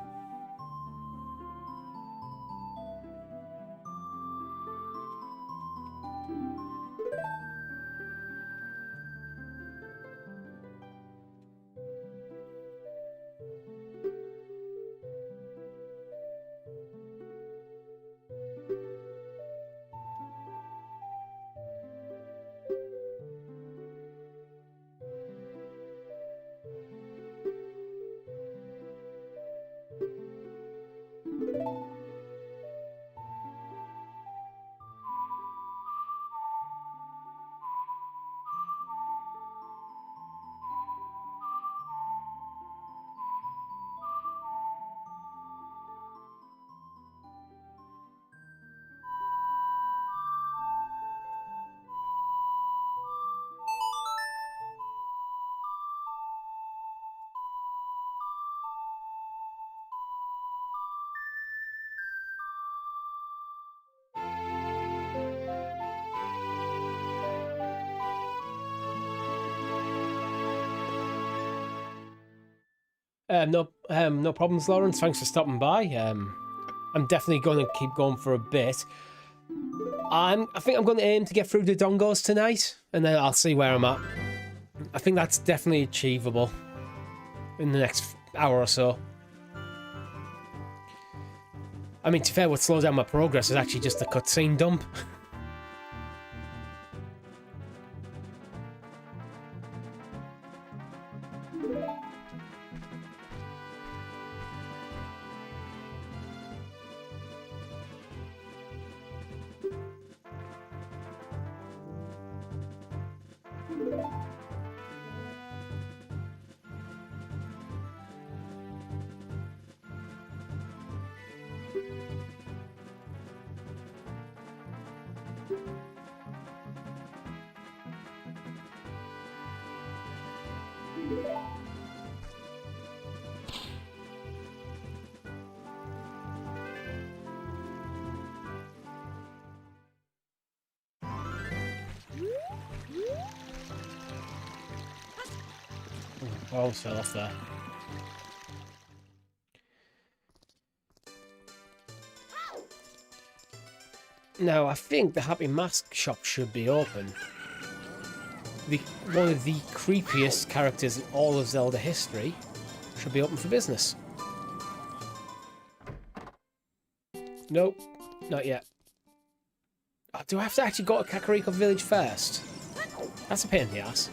[SPEAKER 1] No problems, Lawrence. Thanks for stopping by. I'm definitely going to keep going for a bit. I think I'm going to aim to get through the dongos tonight, and then I'll see where I'm at. I think that's definitely achievable in the next hour or so. I mean, to be fair, what slows down my progress is actually just the cutscene dump. Oh, fell off there. Now, I think the Happy Mask shop should be open. One of the creepiest characters in all of Zelda history should be open for business. Nope, not yet. Oh, do I have to actually go to Kakariko Village first? That's a pain in the ass.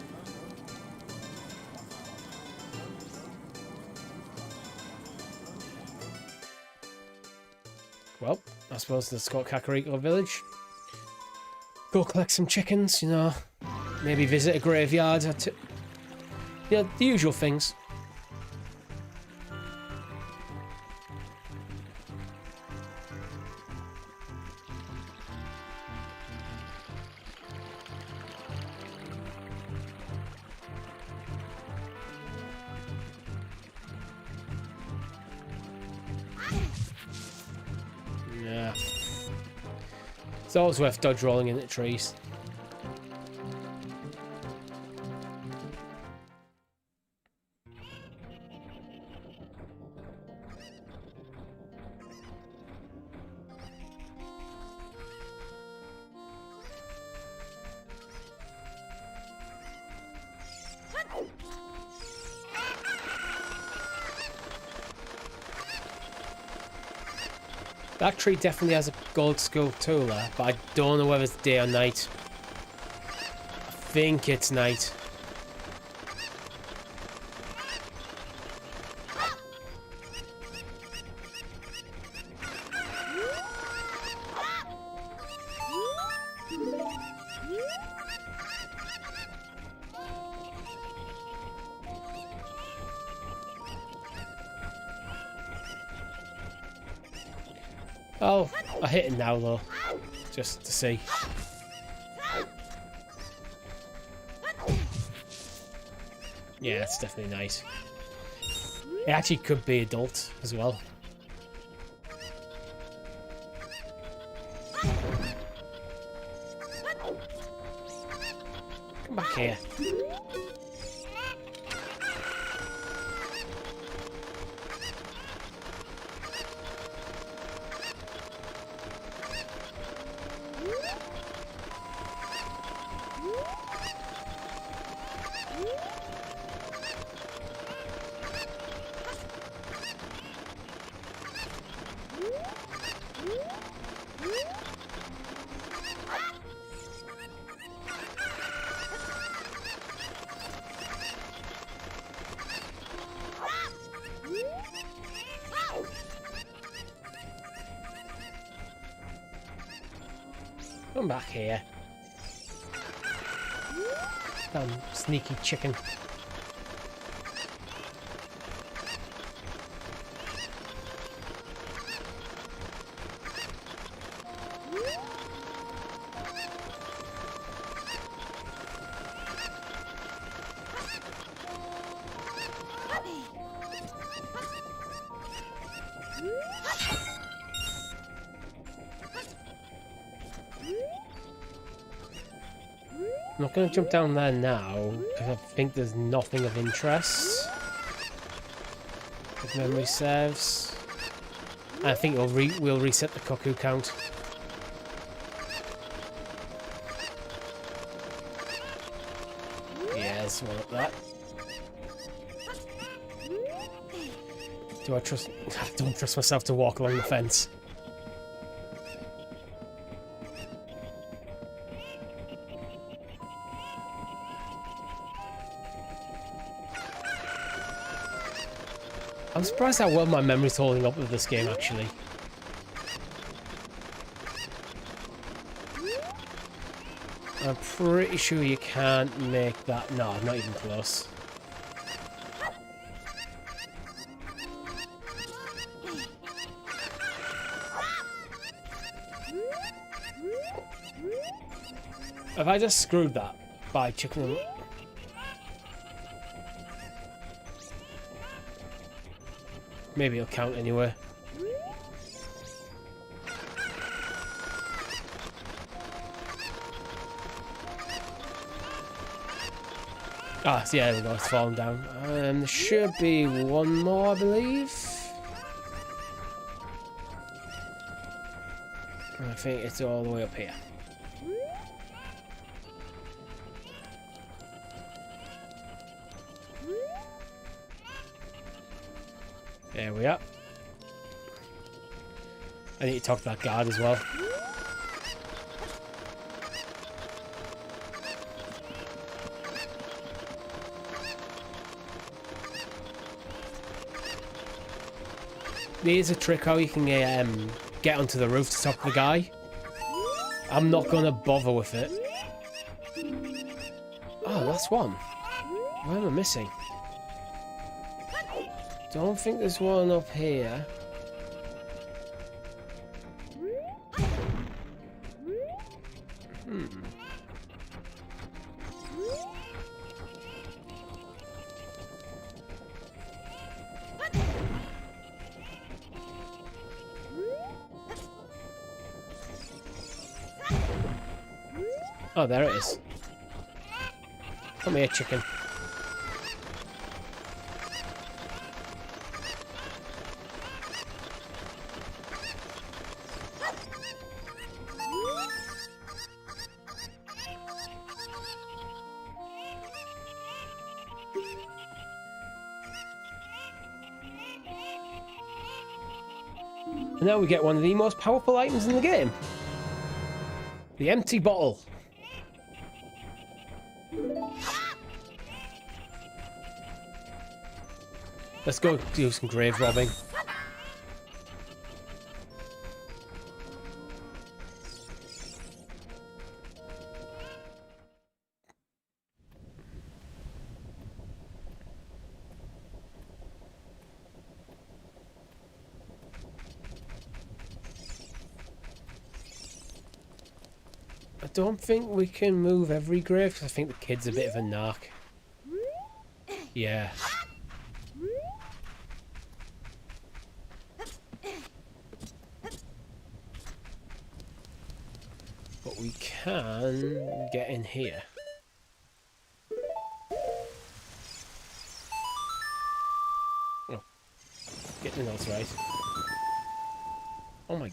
[SPEAKER 1] Well, I suppose let's go to Kakariko Village. Go collect some chickens, you know. Maybe visit a graveyard. You know, the usual things. Yeah. It's always worth dodge rolling into trees. That tree definitely has a gold skull tooler, but I don't know whether it's day or night. I think it's night. Oh, I hit it now though, just to see. Yeah, it's definitely nice. It actually could be adult as well. Come back here. Come back here. Damn sneaky chicken. I'm not going to jump down there now, because I think there's nothing of interest. if memory serves. I think we'll reset the cuckoo count. Yeah, there's one up there. Do I trust... I don't trust myself to walk along the fence. I'm surprised how well my memory's holding up with this game, actually. I'm pretty sure you can't make that... No, not even close. Have I just screwed that by chucking them? Maybe it'll count anyway. Ah, so yeah, there we go, it's fallen down. There should be one more, I believe. I think it's all the way up here. There we are. I need to talk to that guard as well. There's a trick how you can get onto the roof to talk to the guy. I'm not gonna bother with it. Oh, that's one. What am I missing? Don't think there's one up here. Oh, there it is. Come here, chicken. And now we get one of the most powerful items in the game. The empty bottle. Let's go do some grave robbing. I don't think we can move every grave because I think the kid's a bit of a narc. Yeah. But we can get in here. Oh, get the notes right. Oh my.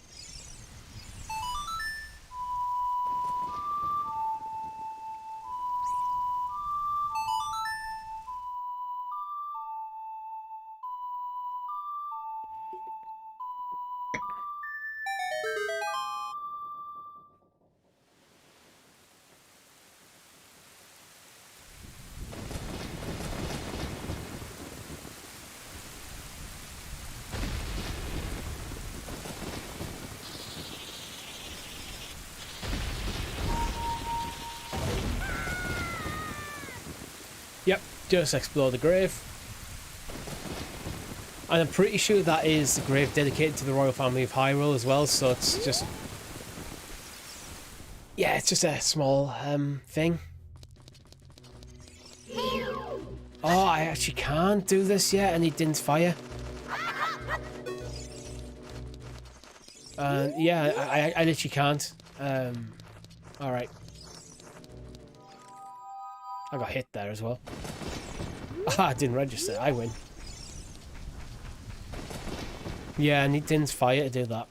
[SPEAKER 1] Yep, just explore the grave. And I'm pretty sure that is the grave dedicated to the royal family of Hyrule as well, so it's just... yeah, it's just a small thing. Oh, I actually can't do this yet, and he didn't fire. Yeah, I literally can't. Alright. I got hit there as well. Ah, I didn't register. I win. Yeah, I need Din's fire to do that.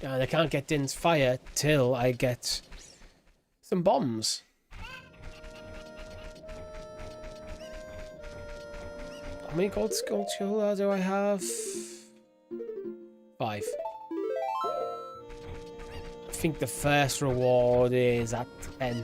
[SPEAKER 1] And I can't get Din's fire till I get some bombs. How many gold sculpture do I have? 5. I think the first reward is at 10.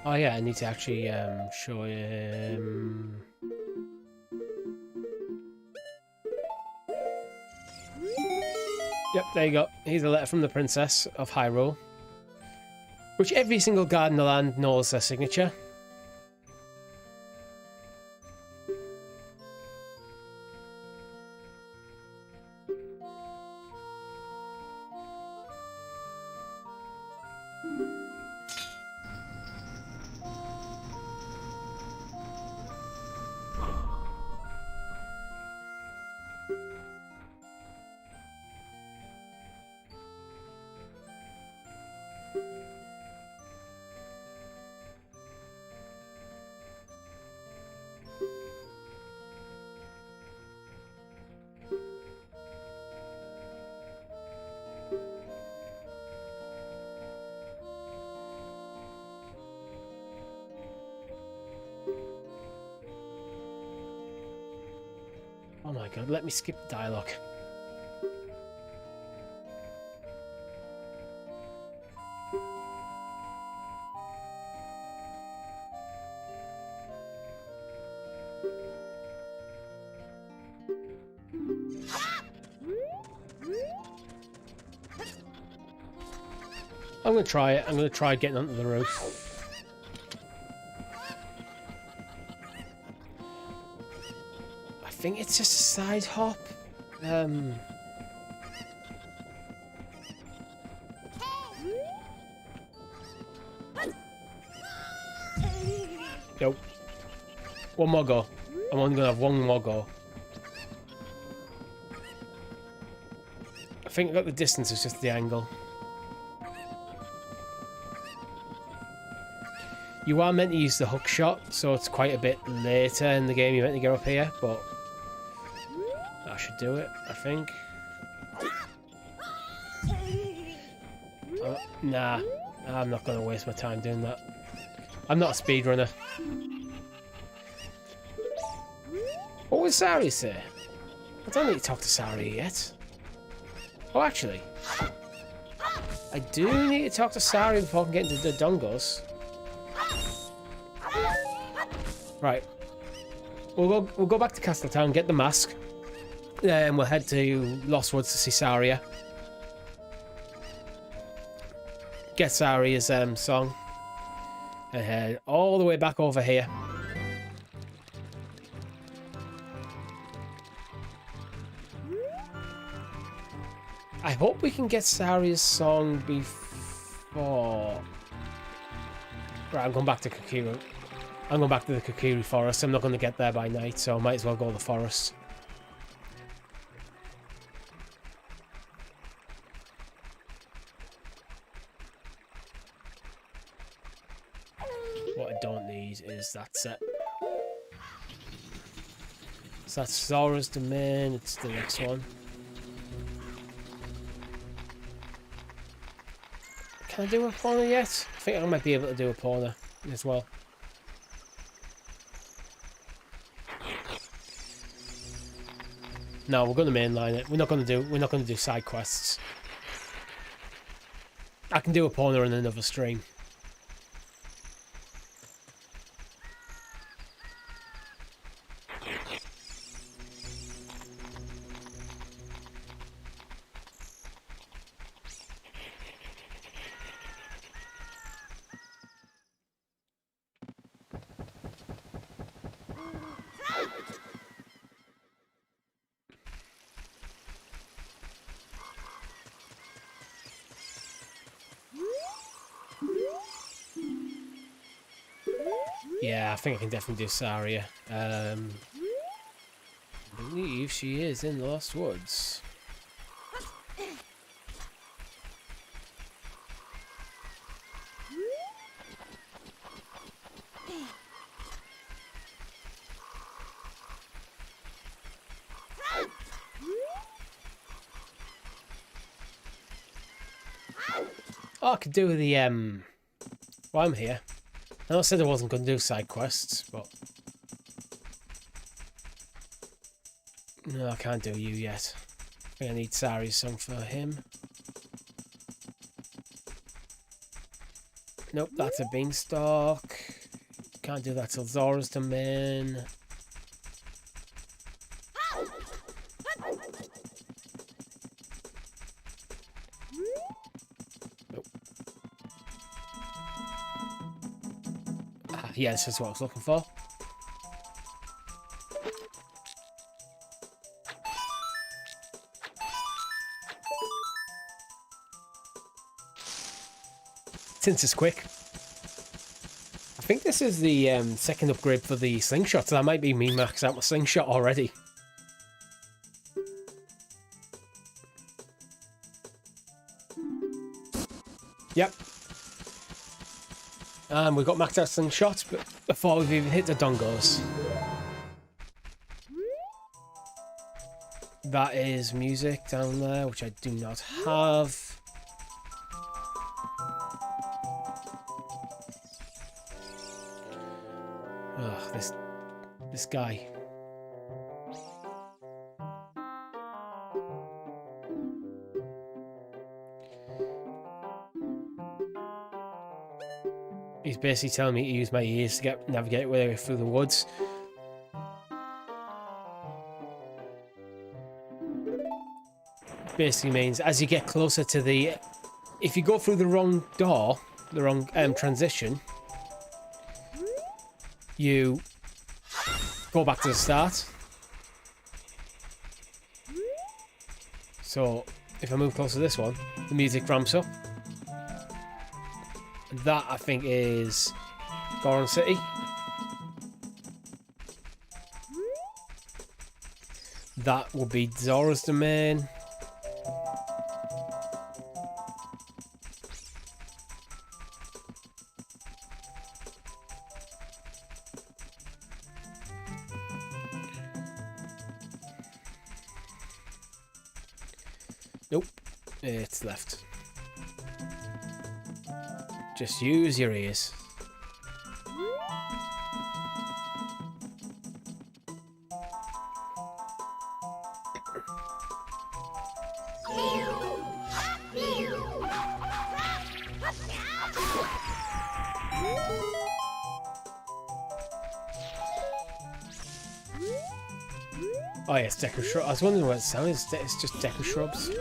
[SPEAKER 1] Oh yeah, I need to actually show him. Yep, there you go. Here's a letter from the Princess of Hyrule, which every single guard in the land knows their signature. Oh my god, let me skip the dialogue. I'm going to try it. I'm going to try getting onto the roof. I think it's just a side hop. Nope. One more go. I'm only going to have one more go. I think I got the distance, it's just the angle. You are meant to use the hook shot, so it's quite a bit later in the game you're meant to get up here, but that should do it, I think. Nah, I'm not going to waste my time doing that. I'm not a speedrunner. What would Sari say? I don't need to talk to Sari yet. Oh, actually, I do need to talk to Sari before I can get into the Dongos. Right, we'll go back to Castletown, get the mask, and we'll head to Lost Woods to see Saria. Get Saria's song, and head all the way back over here. I hope we can get Saria's song before. Right, I'm going back to Kokiri. I'm going back to the Kokiri Forest. I'm not going to get there by night, so I might as well go to the forest. What I don't need is that set. So that's Zora's Domain. It's the next one. Can I do a Epona yet? I think I might be able to do a Epona as well. No, we're going to mainline it. We're not going to do side quests. I can do a Epona in another stream. Yeah, I think I can definitely do Saria. I believe she is in the Lost Woods. Oh, I could do the, while I'm here. I said I wasn't going to do side quests, but... No, I can't do you yet. I think I need Sari's song for him. Nope, that's a beanstalk. Can't do that till Zora's domain. Nope. Ah, yeah, this is what I was looking for. Since it's quick. I think this is the second upgrade for the slingshot, so that might be me max out my slingshot already. Yep. And we've got maxed out slingshot, but before we've even hit the dongos. That is music down there, which I do not have. Ugh, this guy. He's basically telling me to use my ears to navigate way through the woods. Basically means as you get closer to the... If you go through the wrong door, the wrong transition, you go back to the start. So if I move close to this one, the music ramps up. And that I think is Goron City. That will be Zora's domain. Nope, it's left. Just use your ears. Oh yes, Deku Shrubs. I was wondering what it sounded. It's just Deku Shrubs.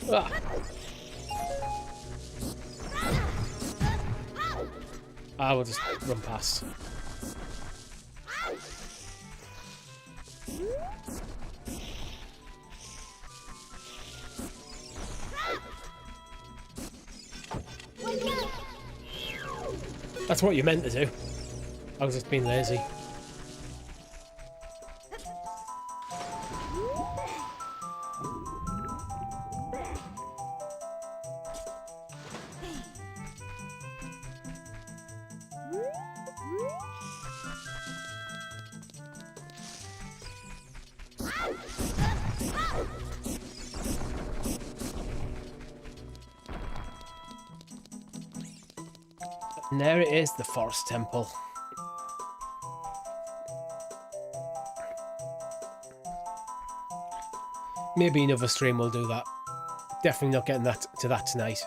[SPEAKER 1] Ah. I will just run past. That's what you meant to do. I was just being lazy. And there it is, the Forest Temple. Maybe another stream will do that. Definitely not getting to that tonight.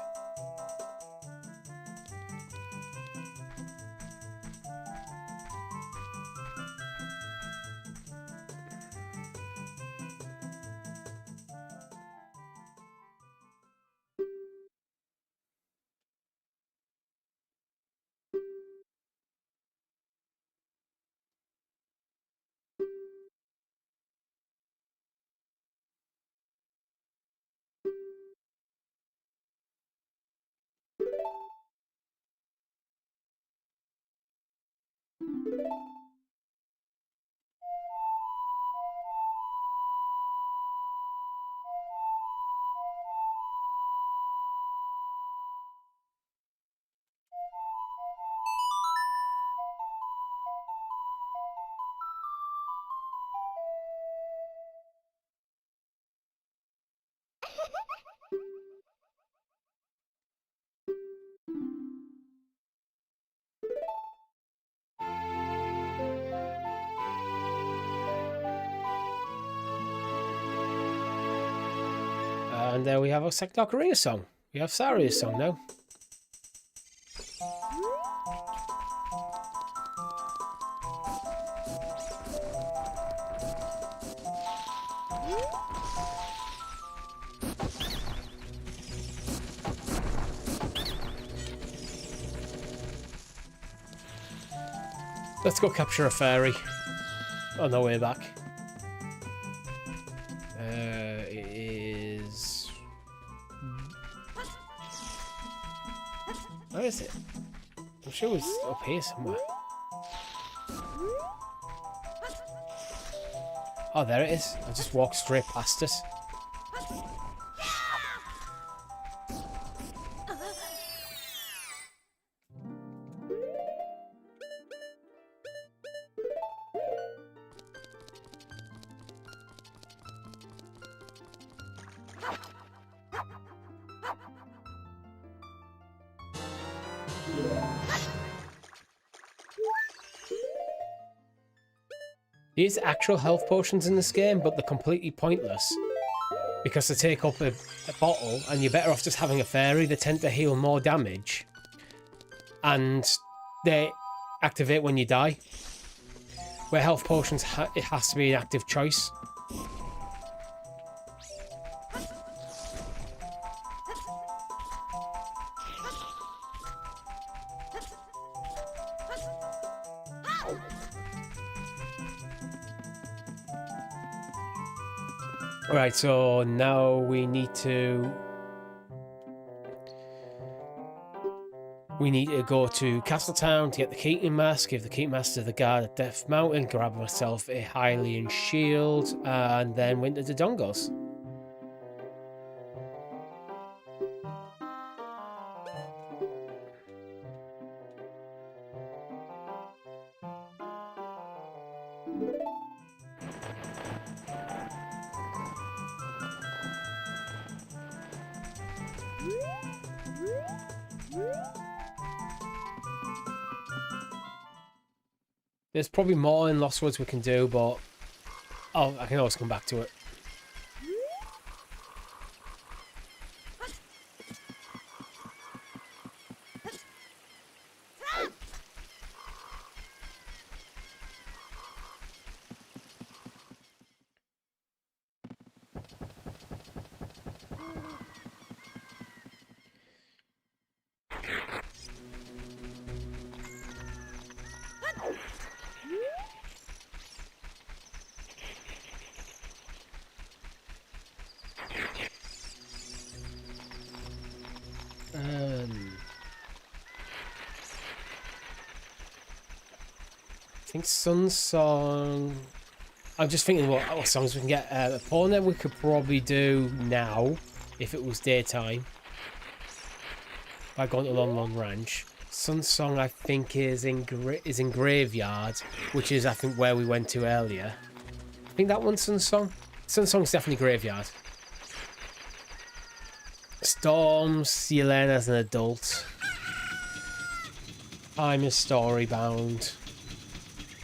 [SPEAKER 1] And there we have our second Ocarina song. We have Saria's song now. Let's go capture a fairy on our way back. It is... Where is it? I'm sure it was up here somewhere. Oh, there it is. I just walked straight past it. There's actual health potions in this game, but they're completely pointless because they take up a bottle and you're better off just having a fairy. They tend to heal more damage and they activate when you die. Where health potions, it has to be an active choice. Right, so now we need to go to Castletown to get the Keaton mask, give the Keaton mask to the guard at Death Mountain, grab myself a Hylian shield, and then went to the Dongos. There's probably more in Lost Woods we can do, but I can always come back to it. I think Sun Song. I'm just thinking what songs we can get. Epona we could probably do now if it was daytime by going to Lon Lon Ranch. Sun Song I think is in Graveyard, which is I think where we went to earlier. I think that one's Sun Song. Sun Song's definitely Graveyard. Storms, Yelena as an adult. Time is story bound.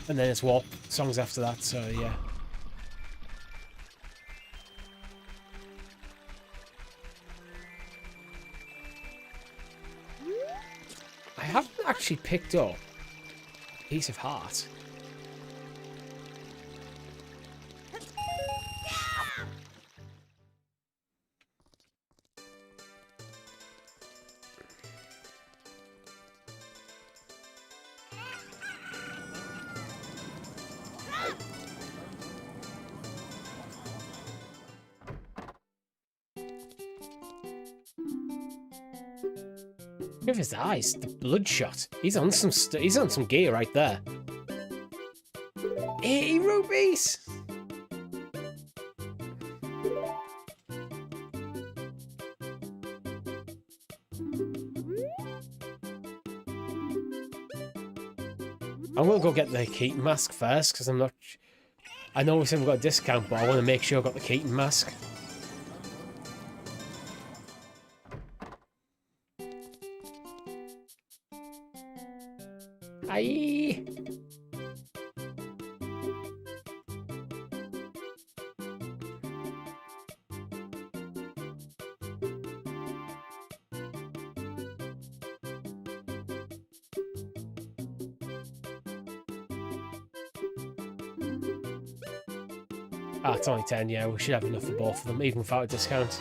[SPEAKER 1] And then it's Warp songs after that, so yeah. I haven't actually picked up Piece of Heart. Look at his eyes, the bloodshot. He's on some gear right there. 80 rupees! I'm gonna go get the Keaton mask first because I'm not. I know we said we got a discount, but I want to make sure I got the Keaton mask. Aye. Ah, it's only 10, yeah, we should have enough for both of them, even without a discount.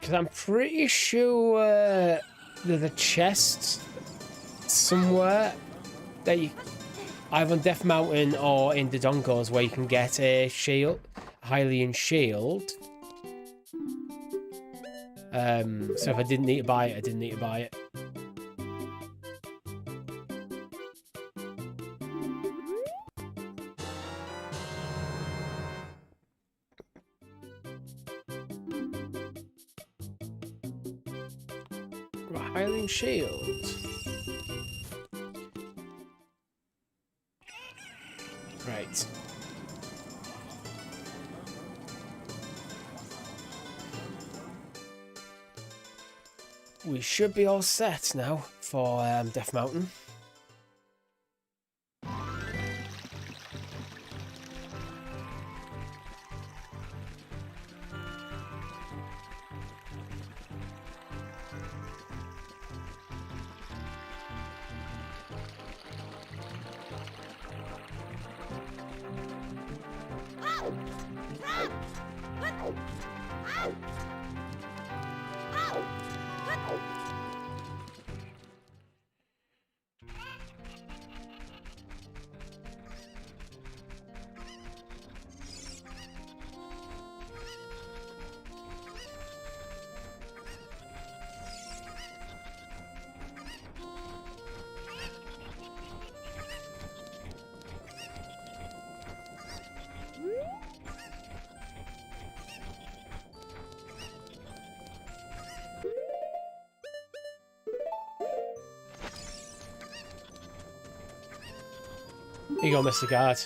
[SPEAKER 1] Because I'm pretty sure there's a chest somewhere that you, either on Death Mountain or in the Donkos, where you can get a shield, Hylian shield. So if I didn't need to buy it, I didn't need to buy it. Hylian shield. Right. We should be all set now for Death Mountain. Here you go, Mr. Guard.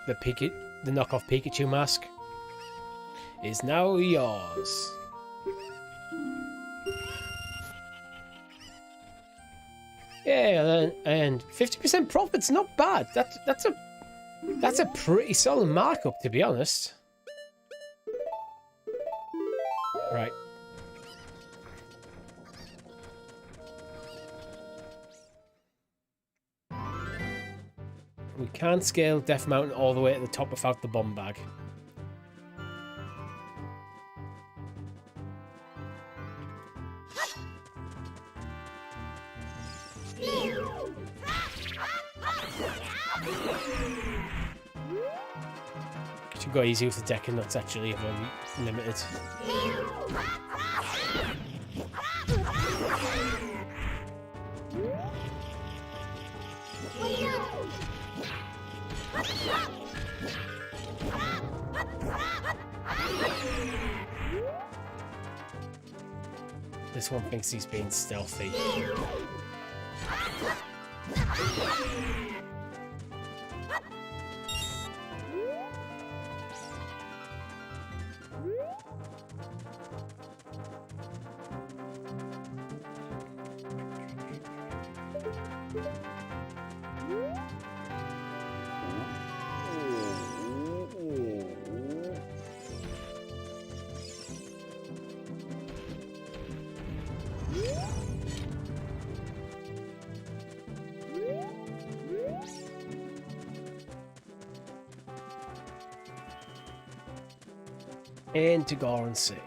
[SPEAKER 1] The knockoff Pikachu mask is now yours. Yeah, and 50% profit's not bad. That's a pretty solid markup, to be honest. Right. We can't scale Death Mountain all the way to the top without the bomb bag. Should go easy with the deck and nuts actually if I'm limited. This one thinks he's being stealthy. Into Goron City.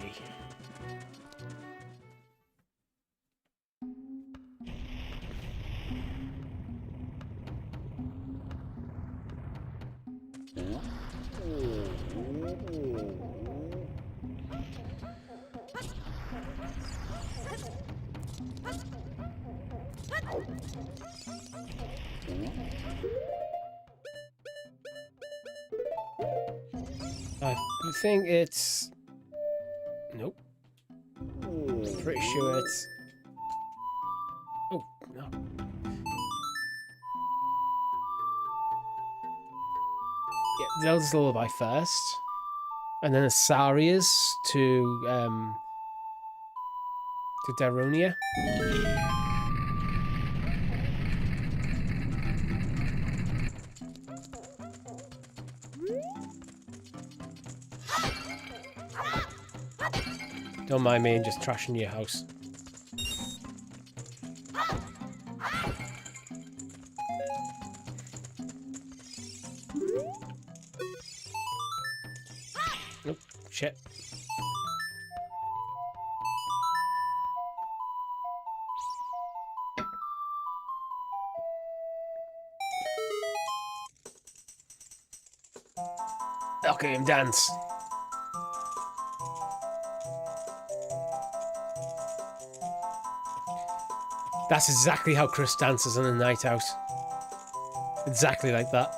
[SPEAKER 1] I think it's... Nope. Pretty sure it's... Oh, no. Yeah, Zelda's Lullaby first. And then Asaria's to Darunia. Don't mind me, I'm just trashing your house. Nope, shit. Okay, I'm dance. That's exactly how Chris dances on a night out. Exactly like that.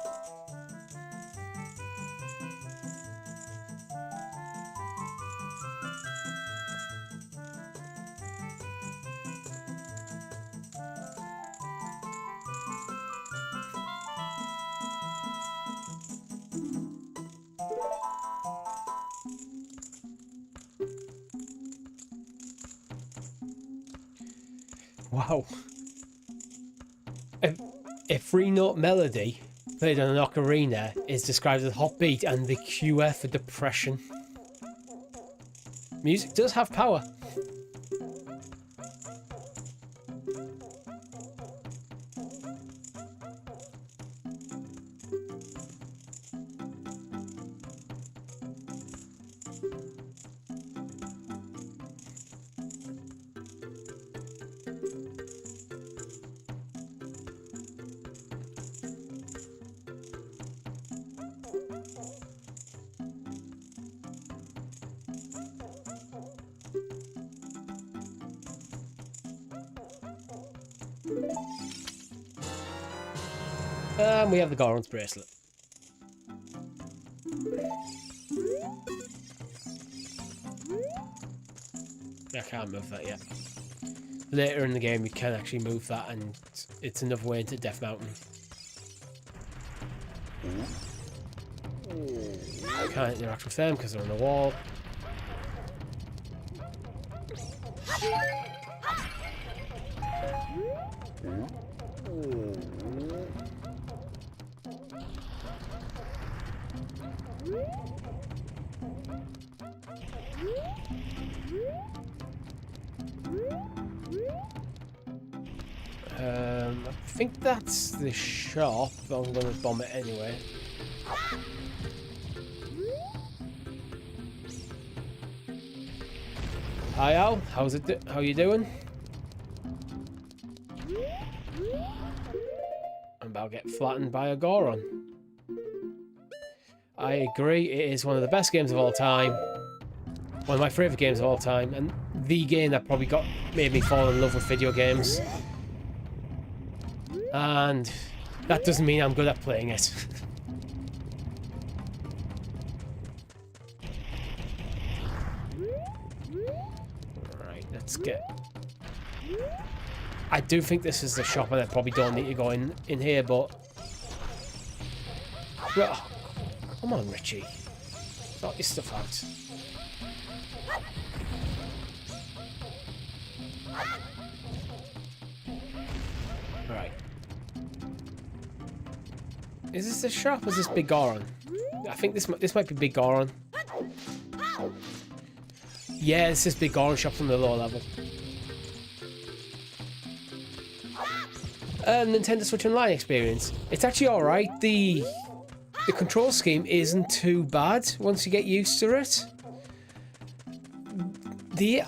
[SPEAKER 1] Wow. A three-note melody played on an ocarina is described as hot beat and the cure for depression. Music does have power. And we have the Goron's bracelet. I can't move that yet. Later in the game you can actually move that, and it's another way into Death Mountain. I can't interact with them because they're on the wall. I think that's the shop, but I'm going to bomb it anyway. Hi Al, how's it? How you doing? I'm about to get flattened by a Goron. I agree, it is one of the best games of all time. One of my favourite games of all time, and the game that probably made me fall in love with video games. And that doesn't mean I'm good at playing it. Right, let's get... I do think this is the shop and I probably don't need to go in here, but... Well, come on, Richie. Sort your stuff out. Right. Is this the shop or is this Big Goron? I think this might be Big Goron. Yeah, this is Big Goron shop from the lower level. Nintendo Switch Online experience. It's actually alright. The control scheme isn't too bad once you get used to it.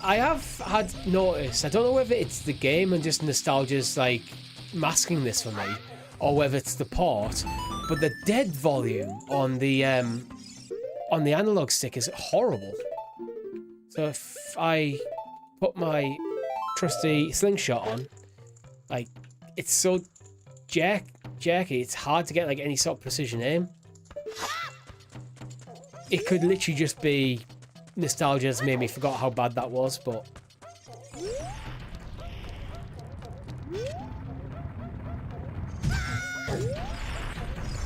[SPEAKER 1] I have had noticed, I don't know whether it's the game and just nostalgia's like masking this for me, or whether it's the port, but the dead volume on the analog stick is horrible. So if I put my trusty slingshot on, like, it's so jerky, it's hard to get like any sort of precision aim. It could literally just be nostalgia that's made me forgot how bad that was, but...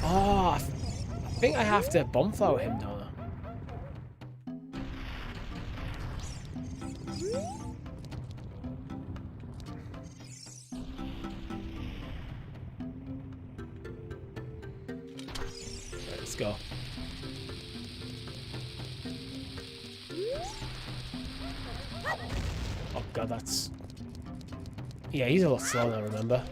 [SPEAKER 1] Oh, I think I have to bomb flower him, don't I? Let's go. Oh god, that's... Yeah, he's a lot slower than I remember.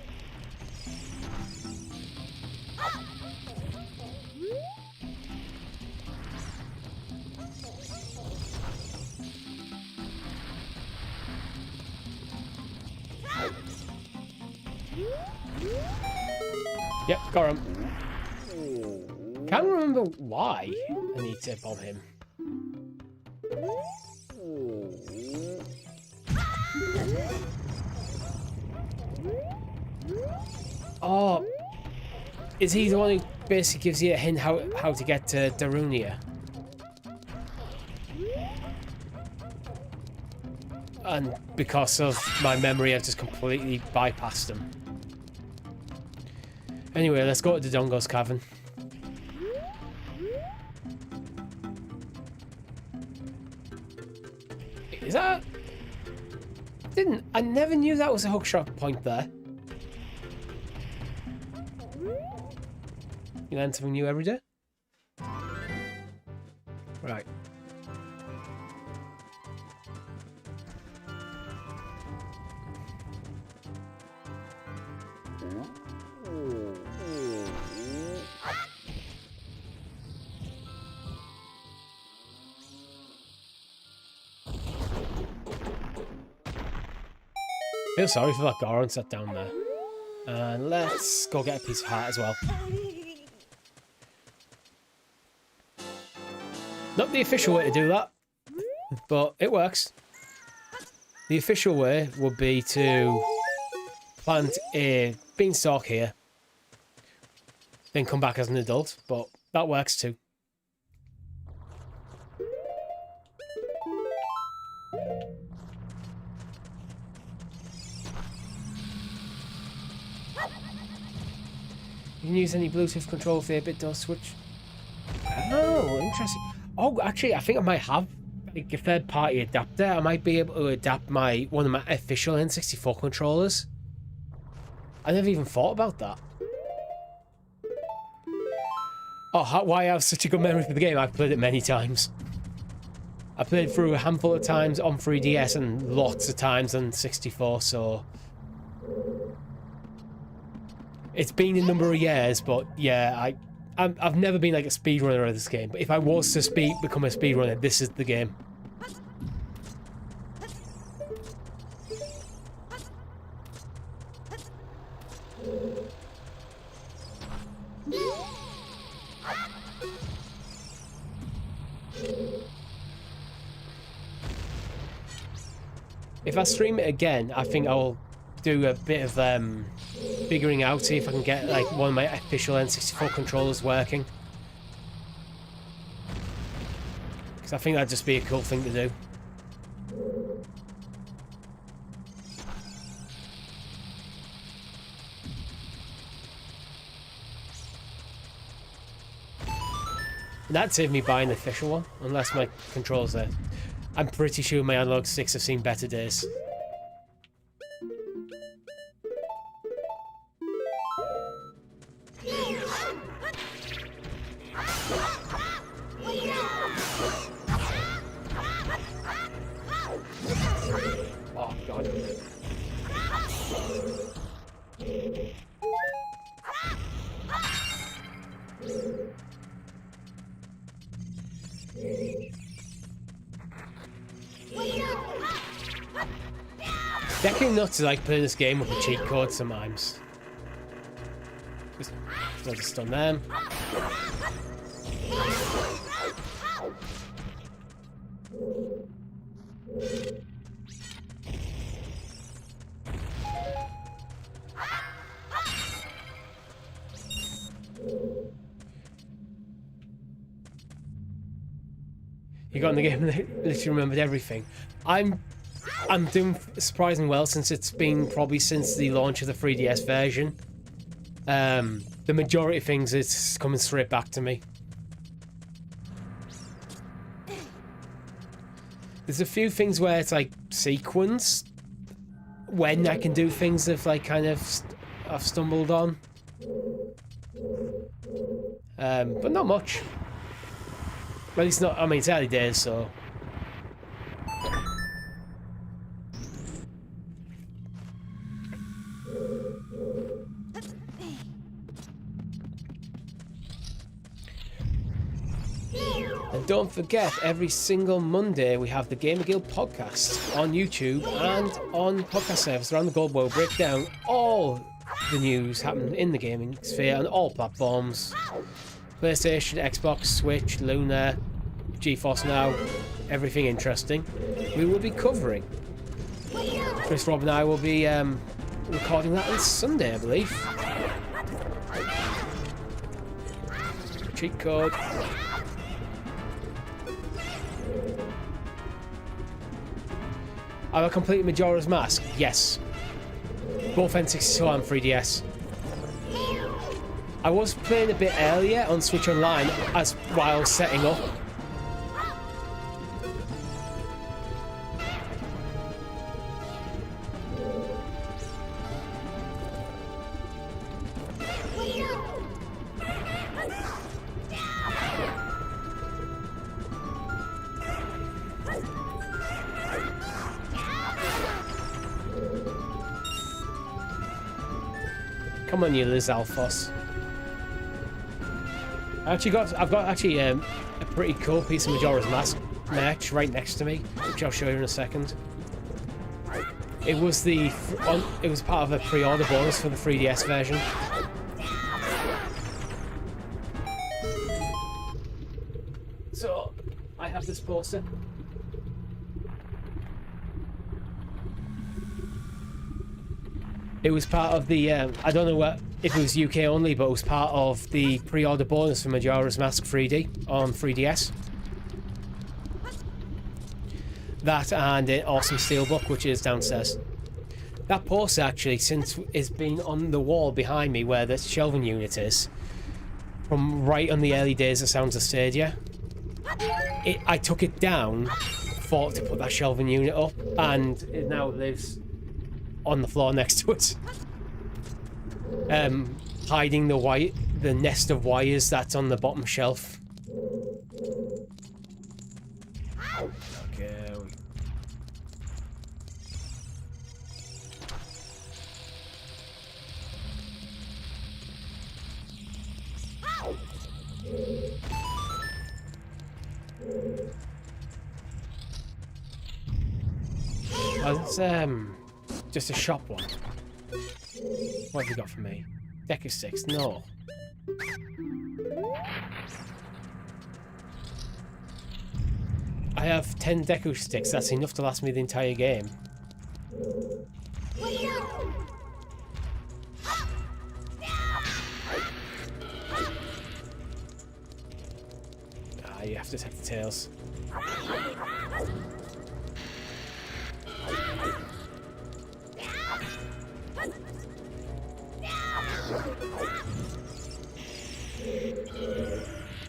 [SPEAKER 1] Yep, got him. Can't remember why I need to bomb him. Oh, is he the one who basically gives you a hint how to get to Darunia? And because of my memory, I've just completely bypassed him. Anyway, let's go to the Dongo's Cavern. Is that... I never knew that was a hookshot point there. You learn something new every day? Right. I feel sorry for that Goron sat down there. And let's go get a piece of heart as well. Not the official way to do that, but it works. The official way would be to plant a beanstalk here, then come back as an adult, but that works too. You can use any Bluetooth control for the 8-bit DOS switch. Oh, interesting. Oh, actually, I think I might have like a third-party adapter. I might be able to adapt one of my official N64 controllers. I never even thought about that. Oh, why I have such a good memory for the game? I've played it many times. I played through a handful of times on 3DS and lots of times on 64, so... It's been a number of years, but yeah, I've never been like a speedrunner of this game. But if I was to become a speedrunner, this is the game. If I stream it again, I think I'll do a bit of figuring out, see if I can get like one of my official N64 controllers working. Because I think that'd just be a cool thing to do. And that'd save me buying the official one, unless my controls there. I'm pretty sure my analog sticks have seen better days. Oh, God. Definitely nuts to like playing this game with a cheat code sometimes. I'll just stun them. You got in the game and literally remembered everything. I'm doing surprisingly well since it's been probably since the launch of the 3DS version. The majority of things is coming straight back to me. There's a few things where it's like sequence when I can do things that like kind of I've stumbled on. But not much. At least not, I mean, it's early days, so. And don't forget, every single Monday we have the GamerGuild Podcast on YouTube and on podcast service around the globe where we break down all the news happening in the gaming sphere on all platforms. PlayStation, Xbox, Switch, Luna, GeForce Now, everything interesting we will be covering. Chris, Rob and I will be recording that on Sunday, I believe. Cheat code. Have I completed Majora's Mask? Yes. Both N64 and 3DS. I was playing a bit earlier on Switch Online while setting up. Come on, you Liz Alphos. I've got a pretty cool piece of Majora's Mask merch right next to me, which I'll show you in a second. It was part of a pre-order bonus for the 3DS version. So I have this poster. It was part of the, I don't know if it was UK only, but it was part of the pre-order bonus for Majora's Mask 3D on 3DS. That and an awesome steelbook, which is downstairs. That poster actually, since it's been on the wall behind me where the shelving unit is, from right on the early days of Sounds of Stadia. I took it down, thought to put that shelving unit up, and it now lives on the floor next to it, hiding the nest of wires that's on the bottom shelf. Okay. It's just a shop one. What have you got for me? Deku sticks? No. I have 10 Deku sticks. That's enough to last me the entire game. Ah, you have to take the tails.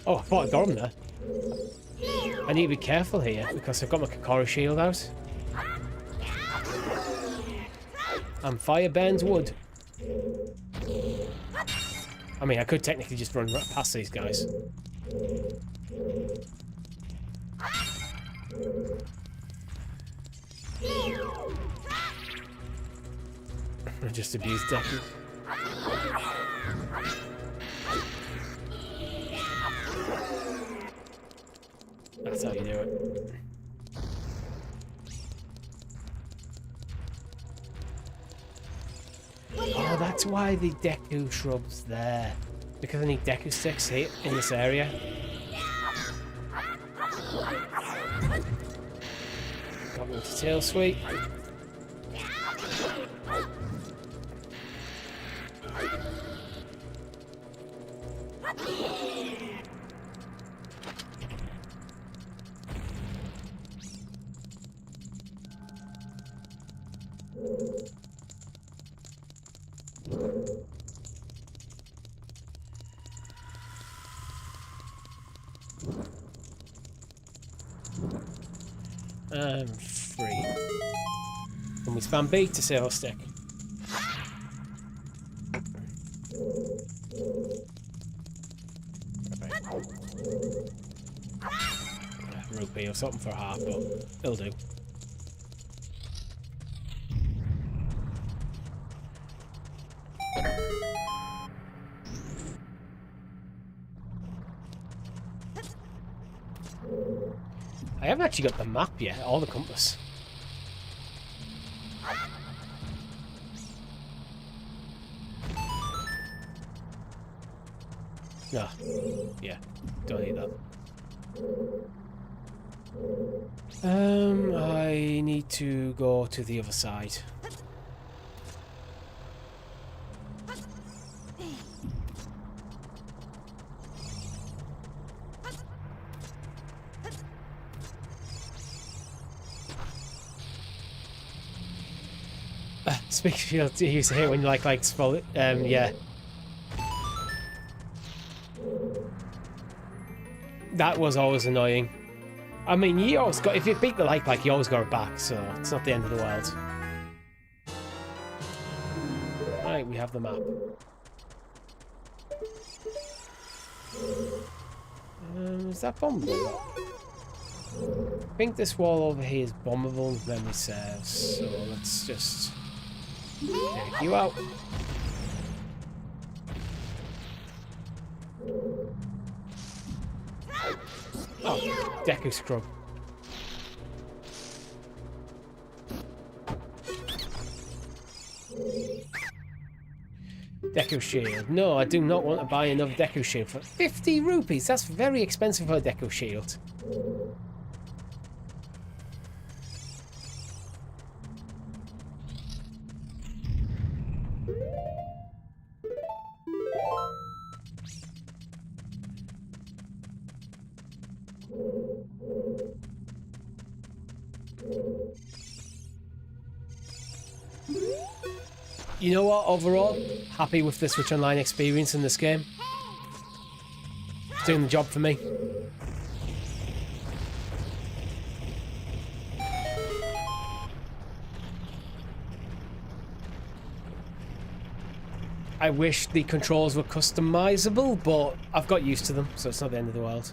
[SPEAKER 1] Oh, I thought I got him there. I need to be careful here because I've got my Kokoro shield out. And fire burns wood. I mean, I could technically just run right past these guys. I just abused Deku. That's how you do it. Oh, that's why the Deku shrub's there. Because I need Deku sticks here in this area. Got me to tail sweep. Free. And we spam B to say our stick. Rupee or something for half, but it'll do. I haven't actually got the map yet, or the compass. No. Yeah, don't need that. I need to go to the other side. Speaking of, you used to hate when you like spell it. Yeah. That was always annoying. I mean, you always got, if you beat the like, you always got it back, so it's not the end of the world. Right, we have the map. Is that bombable? I think this wall over here is bombable if memory serves, so let's just take you out. Oh, Deku Scrub. Deku Shield. No, I do not want to buy another Deku Shield for 50 rupees. That's very expensive for a Deku Shield. You know what, overall, happy with the Switch Online experience in this game. It's doing the job for me. I wish the controls were customizable, but I've got used to them, so it's not the end of the world.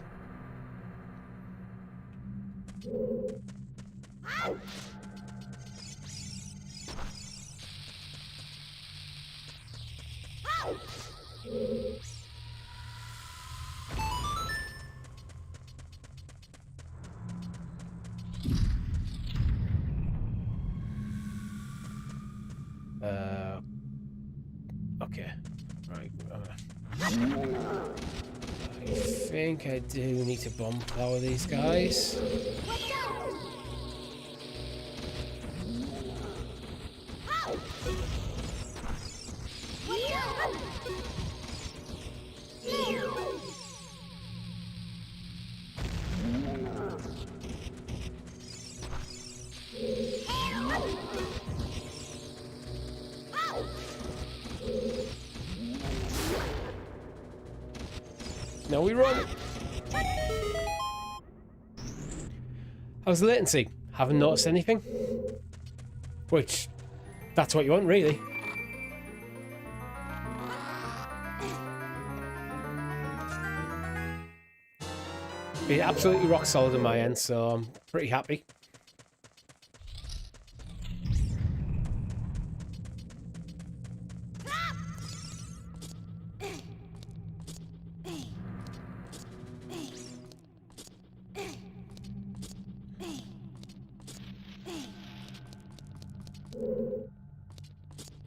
[SPEAKER 1] Okay, right. I think I do need to bomb power these guys. Now we run. How's the latency? Haven't noticed anything. Which, that's what you want, really. It's absolutely rock solid on my end, so I'm pretty happy.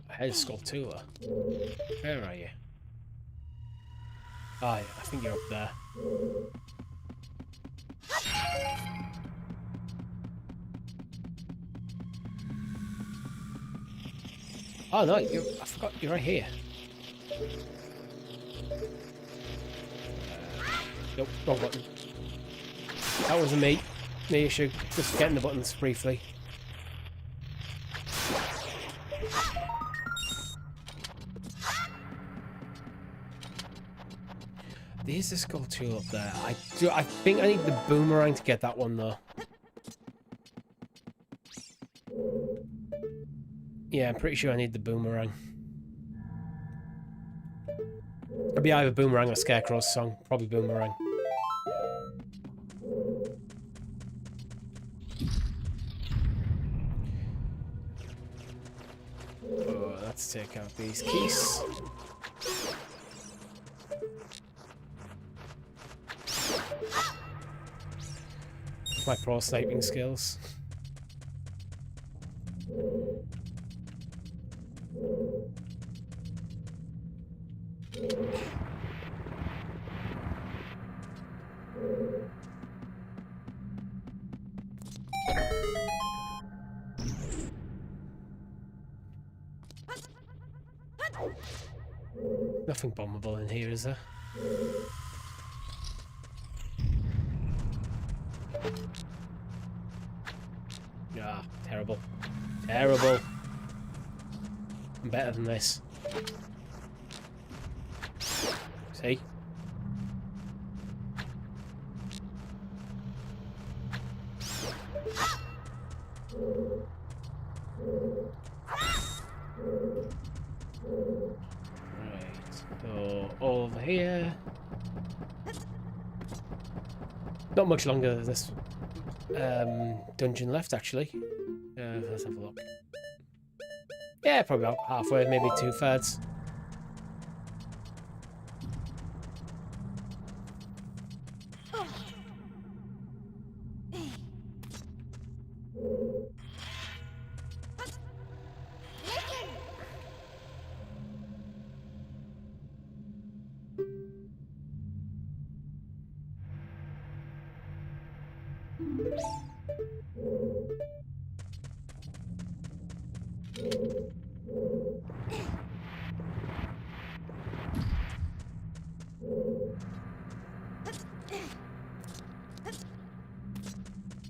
[SPEAKER 1] Head Sculptura. Where are you? Ah, I think you're up there. Oh no, I forgot you're right here. Nope, wrong button. That wasn't me. No issue. Just getting the buttons briefly. is the skull tool up there? I think I need the boomerang to get that one though. Yeah, I'm pretty sure I need the boomerang. It'll be either boomerang or Scarecrow's song. Probably boomerang. Oh, let's take out these keys. My pro sniping skills. Nothing bombable in here, is there? Ah, terrible. Terrible. I'm better than this. See? So, over here. Not much longer of this dungeon left, actually. Let's have a look. Yeah, probably about halfway, maybe 2/3.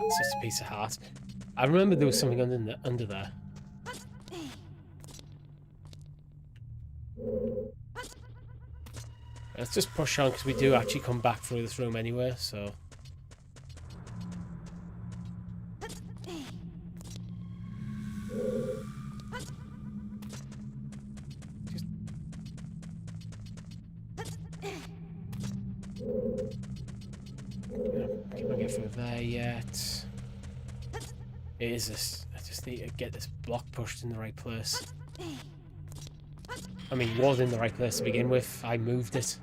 [SPEAKER 1] It's just a piece of heart. I remember there was something under there. Let's just push on because we do actually come back through this room anyway, so. Can't get through there yet. It is this. I just need to get this block pushed in the right place. I mean, it was in the right place to begin with. I moved it.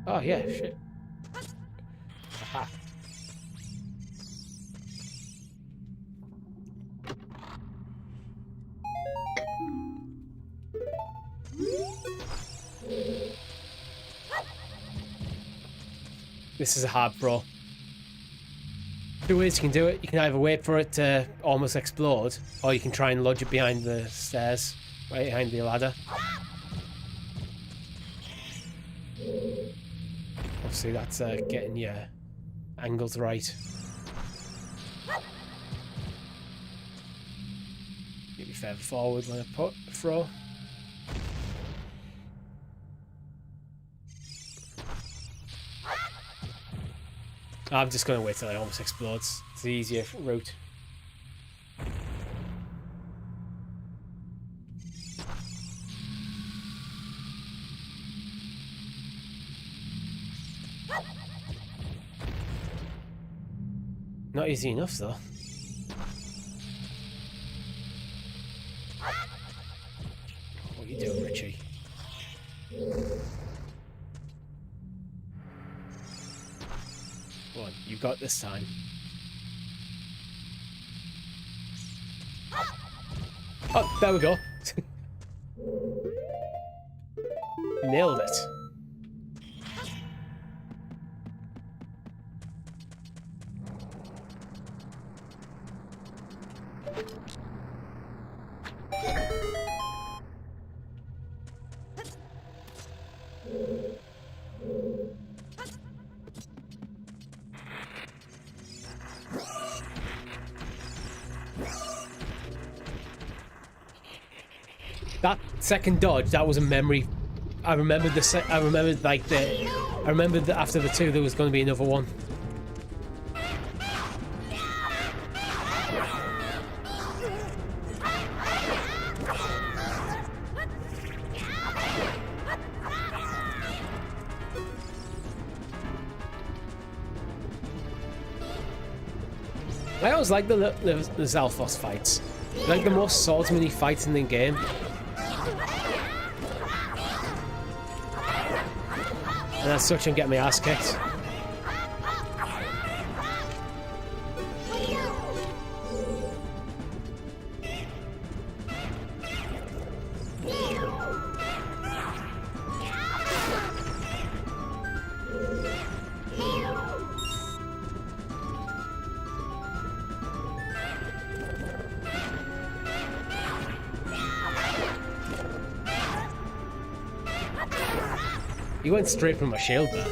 [SPEAKER 1] Oh yeah, shit. Aha. This is a hard pro. Two ways you can do it. You can either wait for it to almost explode, or you can try and lodge it behind the stairs, right behind the ladder. Obviously that's getting your angles right. Get me further forward when I throw. I'm just going to wait till it almost explodes. It's the easier route. Not easy enough, though. What are you doing, Richie? Go on, you got this time. Oh, there we go. Nailed it. That second dodge, that was a memory. I remembered I remembered that after the two there was going to be another one. I always like the Zelfos fights. Like the most swordsman-y fights in the game. And as such, I'm getting my ass kicked. You went straight from my shield there.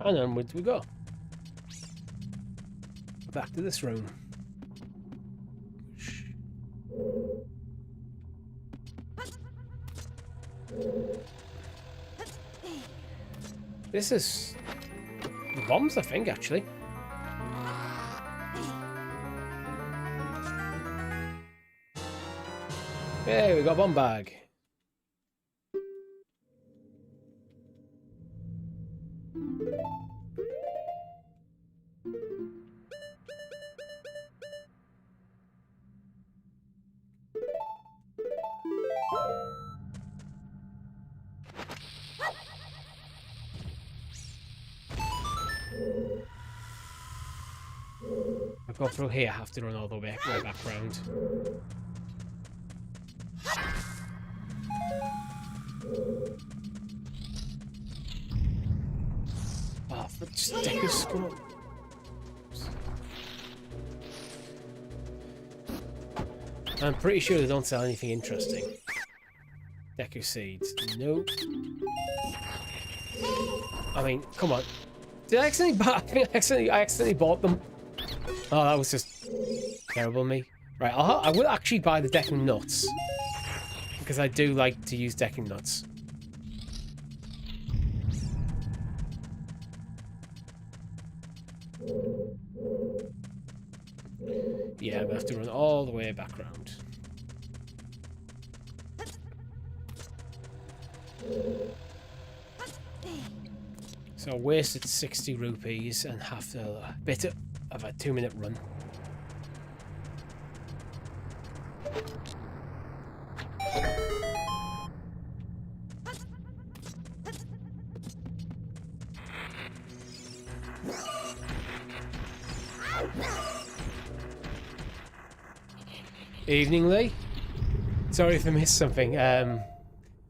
[SPEAKER 1] And onwards we go. Back to this room. This is the bombs, I think, actually. Hey, we got a bomb bag. I go through here, I have to run all the way back round. Oh, just take a score. I'm pretty sure they don't sell anything interesting. Deku seeds. Nope. I mean, come on. Did I accidentally buy? I think I accidentally bought them. Oh, that was just terrible of me. Right, I will actually buy the decking nuts. Because I do like to use decking nuts. Yeah, I'm gonna have to run all the way back round. So I wasted 60 rupees and have a bit of a 2-minute run. Evening, Lee. Sorry if I missed something.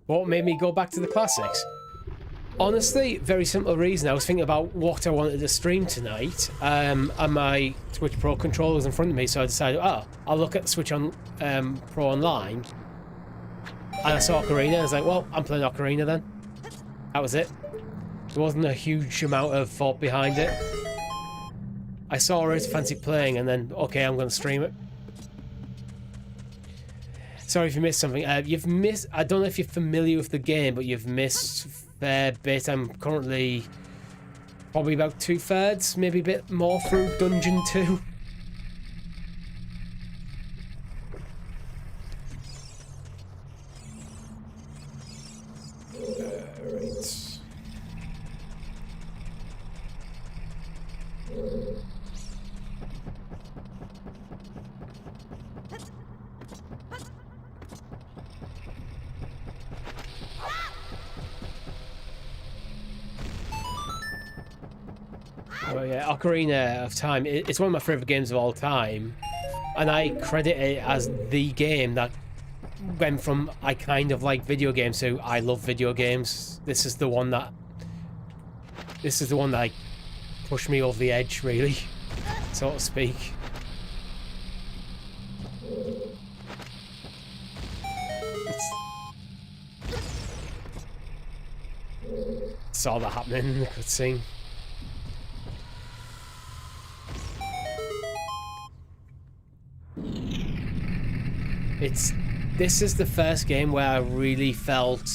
[SPEAKER 1] What made me go back to the classics? Honestly, very simple reason. I was thinking about what I wanted to stream tonight, and my Switch Pro controller was in front of me, so I decided, oh, I'll look at the Switch on Pro Online. And I saw Ocarina, and I was like, well, I'm playing Ocarina then. That was it. There wasn't a huge amount of thought behind it. I saw it, fancied playing, and then, okay, I'm going to stream it. Sorry if you missed something. You've missed... I don't know if you're familiar with the game, but you've missed a fair bit. I'm currently probably about 2/3, maybe a bit more through Dungeon 2. Right. Oh yeah, Ocarina of Time. It's one of my favorite games of all time, and I credit it as the game that went from I kind of like video games to I love video games. This is the one that like, pushed me over the edge, really, so to speak. Saw that happening in the cutscene. This is the first game where I really felt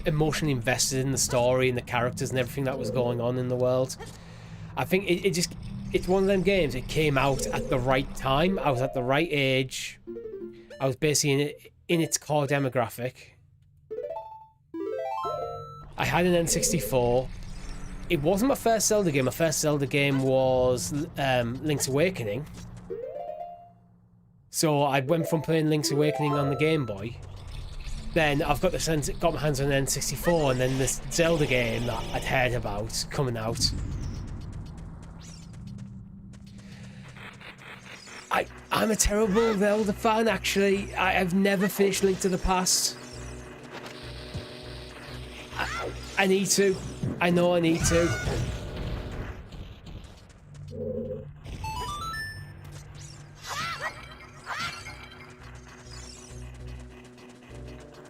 [SPEAKER 1] emotionally invested in the story and the characters and everything that was going on in the world. I think it's one of them games. It came out at the right time. I was at the right age. I was basically in its core demographic. I had an N64. It wasn't my first Zelda game. My first Zelda game was Link's Awakening. So I went from playing Link's Awakening on the Game Boy. Then I've got my hands on an N64, and then this Zelda game that I'd heard about coming out. I'm a terrible Zelda fan, actually. I've never finished Link to the Past. I need to. I know I need to.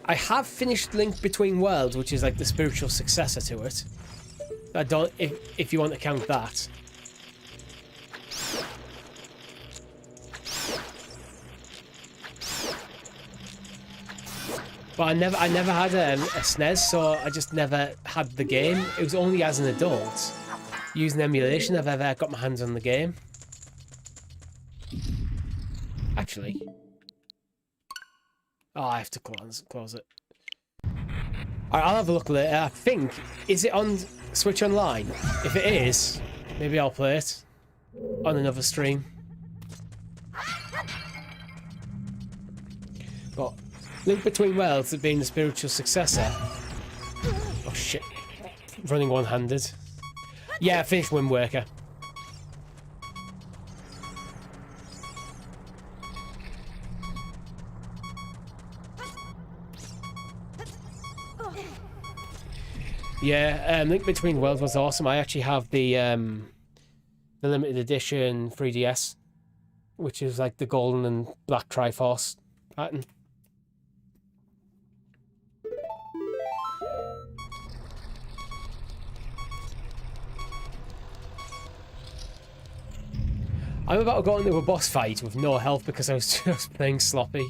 [SPEAKER 1] I have finished Link Between Worlds, which is like the spiritual successor to it. I don't, if you want to count that. But I never had a SNES, so I just never had the game. It was only as an adult, using emulation, I've ever got my hands on the game. Actually. Oh, I have to close it. Alright, I'll have a look later. I think, is it on Switch Online? If it is, maybe I'll play it on another stream. But Link Between Worlds being the spiritual successor. Oh shit. Running one-handed. Yeah, I finished Wind Waker. Yeah, Link Between Worlds was awesome. I actually have the limited edition 3DS, which is like the golden and black Triforce pattern. I'm about to go into a boss fight with no health because I was just playing sloppy.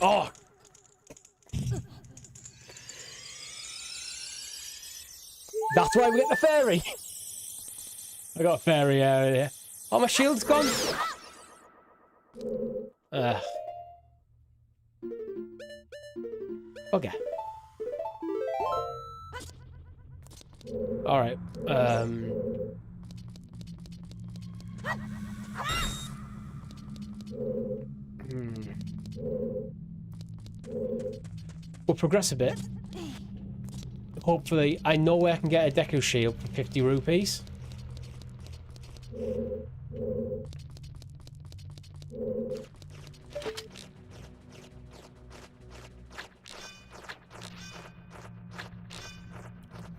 [SPEAKER 1] Oh! That's why we get the fairy! I got a fairy area. Oh, my shield's gone! Okay. Alright, we'll progress a bit. Hopefully, I know where I can get a Deku Shield for 50 rupees.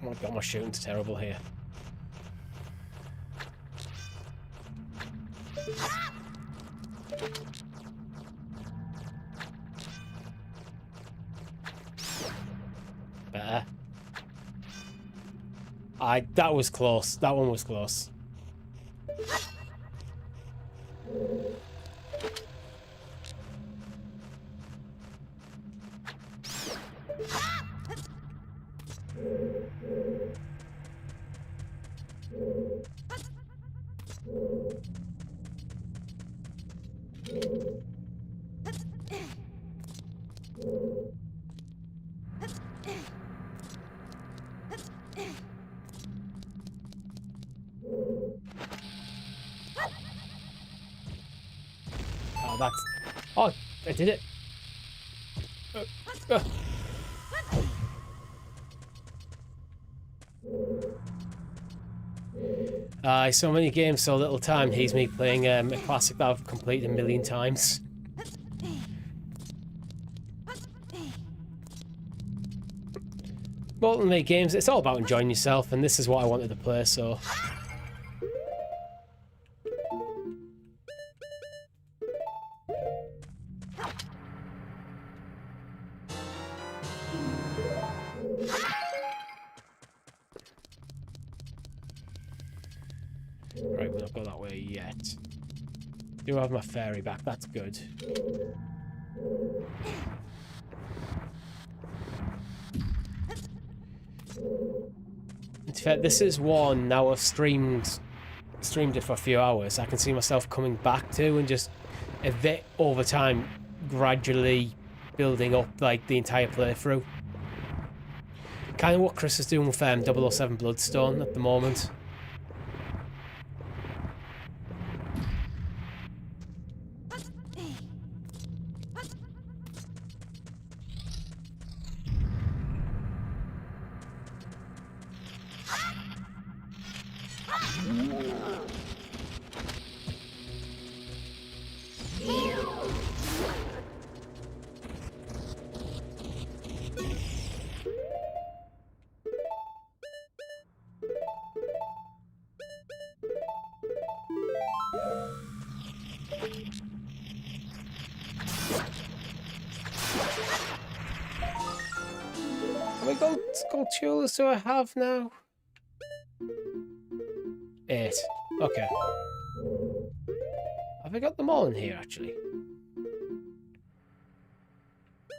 [SPEAKER 1] Oh my god, my shooting's terrible here. Better. That was close. That one was close. Oh, that's... Oh, I did it. So many games, so little time. He's me playing a classic that I've completed 1,000,000 times. Ultimately, games, it's all about enjoying yourself, and this is what I wanted to play, so... Right, we're not going that way yet. Do have my fairy back, that's good. In fact, this is one now I've streamed it for a few hours. I can see myself coming back to and just a bit over time gradually building up like the entire playthrough. Kind of what Chris is doing with 007 Bloodstone at the moment. How many gold sculptures do I have now? 8. Okay. Have I got them all in here, actually?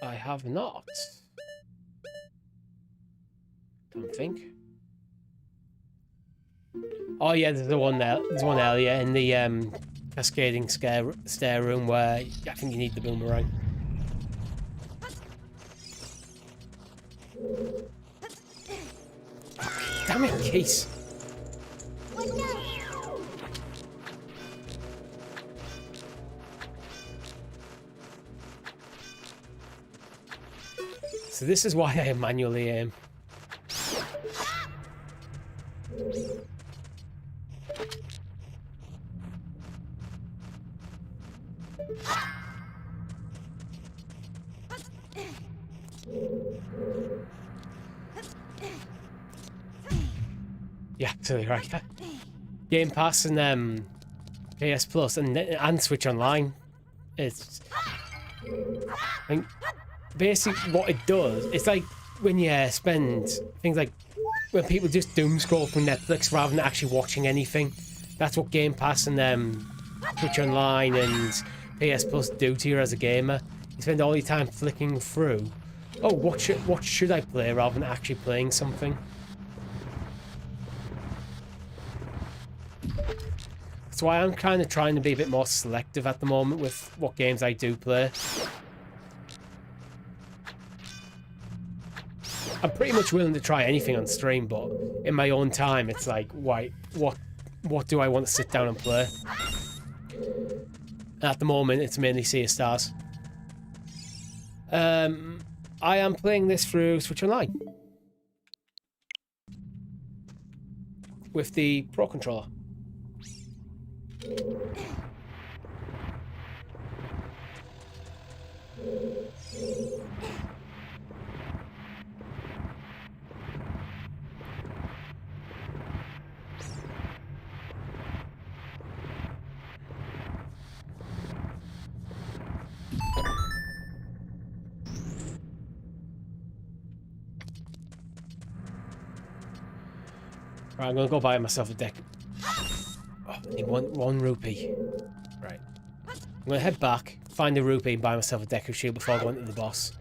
[SPEAKER 1] I have not. Don't think. Oh yeah, there's the one there. There's one earlier in the cascading stair room where I think you need the boomerang. Damn it, Keith. So this is why I manually aim. Yeah, absolutely right. Game Pass and PS Plus and Switch Online. It's, I think, basically what it does. It's like when you spend things like when people just doom scroll through Netflix rather than actually watching anything. That's what Game Pass and Switch Online and PS Plus do to you as a gamer. You spend all your time flicking through. Oh, what should I play rather than actually playing something? That's why I'm kind of trying to be a bit more selective at the moment with what games I do play. I'm pretty much willing to try anything on stream, but in my own time, it's like, why, what do I want to sit down and play? At the moment, it's mainly Sea of Stars. I am playing this through Switch Online with the Pro Controller. Right, I'm gonna go buy myself a deck. Oh, I need one rupee. Right. I'm gonna head back, find a rupee, and buy myself a deck of shield before going to the boss.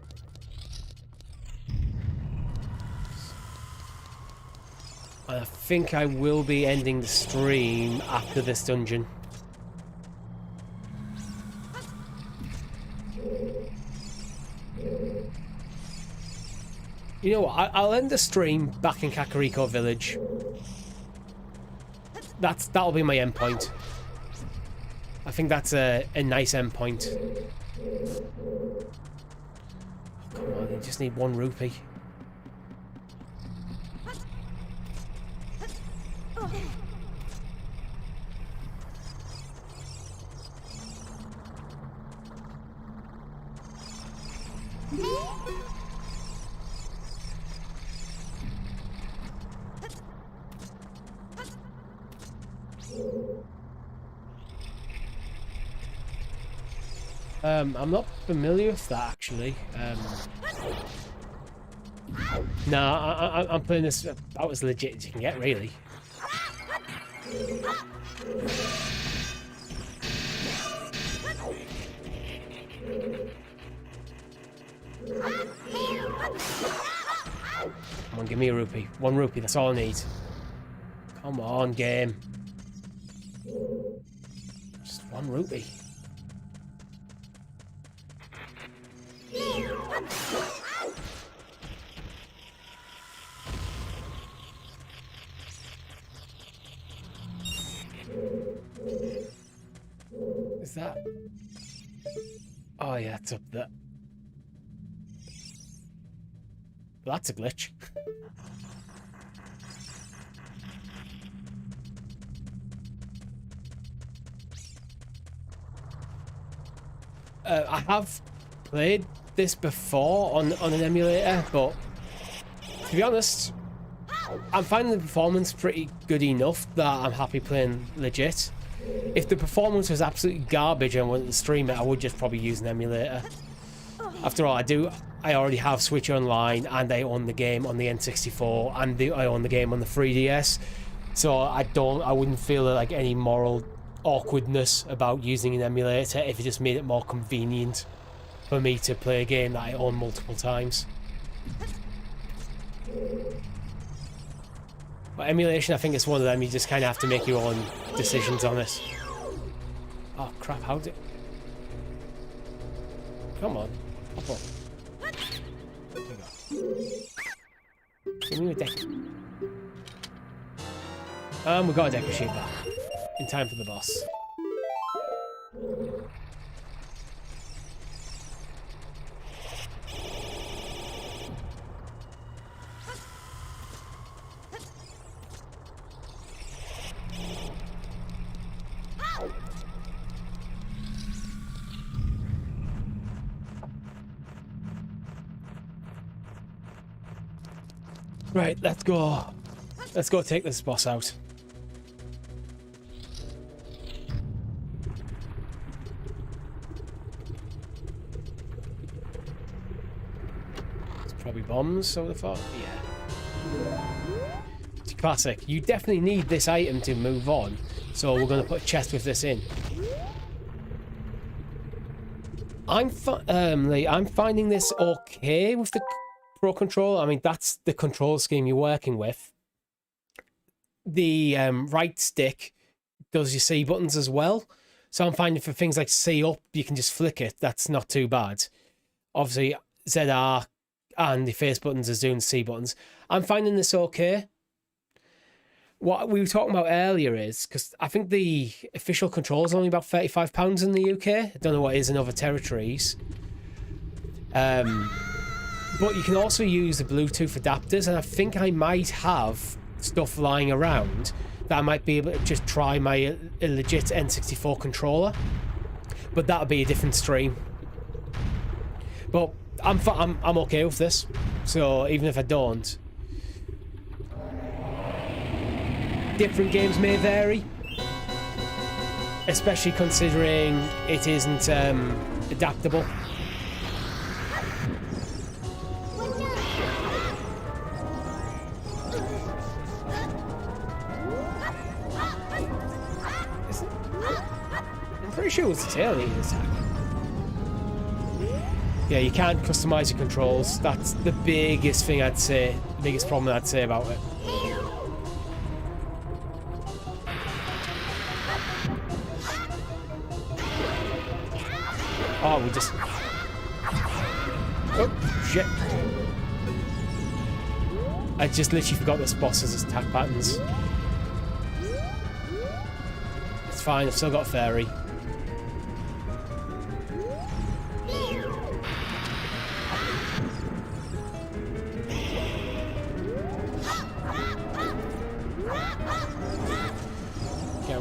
[SPEAKER 1] And I think I will be ending the stream after this dungeon. You know what? I'll end the stream back in Kakariko Village. That'll be my end point. I think that's a nice endpoint. Oh, come on, you just need 1 rupee. I'm not familiar with that actually. No, I'm playing this about as legit as you can get, really. Come on, give me a rupee. 1 rupee, that's all I need. Come on, game. Just 1 rupee. Is that? Oh yeah, it's up there. Well, that's a glitch. I have played this before on an emulator, but to be honest, I'm finding the performance pretty good enough that I'm happy playing legit. If the performance was absolutely garbage and I wanted to stream it, I would just probably use an emulator. After all, I already have Switch Online, and I own the game on the N64, and I own the game on the 3DS, so I wouldn't feel like any moral awkwardness about using an emulator if it just made it more convenient for me to play a game that I own multiple times. But emulation, I think it's one of them, you just kind of have to make your own decisions on it. Oh crap, how did... Come on, hop up. There we go. Give me a deck. We got a deck of sheep back. In time for the boss. Right, let's go. Let's go take this boss out. It's probably bombs, I would have thought. Yeah. It's classic. You definitely need this item to move on, so we're going to put a chest with this in. I'm finding this okay with the Pro Controller. I mean, that's the control scheme you're working with. The right stick does your C buttons as well. So I'm finding for things like C up, you can just flick it. That's not too bad. Obviously, ZR and the face buttons is doing C buttons. I'm finding this okay. What we were talking about earlier is, because I think the official control is only about £35 in the UK. I don't know what it is in other territories. But you can also use the Bluetooth adapters, and I think I might have stuff lying around that I might be able to just try my legit N64 controller. But that would be a different stream. But I'm okay with this. So even if I don't, different games may vary, especially considering it isn't adaptable. I'm pretty sure it was the tail eating attack. Yeah, you can't customize your controls. That's the biggest thing I'd say, the biggest problem I'd say about it. Oh, we just... Oh, shit. I just literally forgot this boss has attack patterns. It's fine, I've still got a fairy.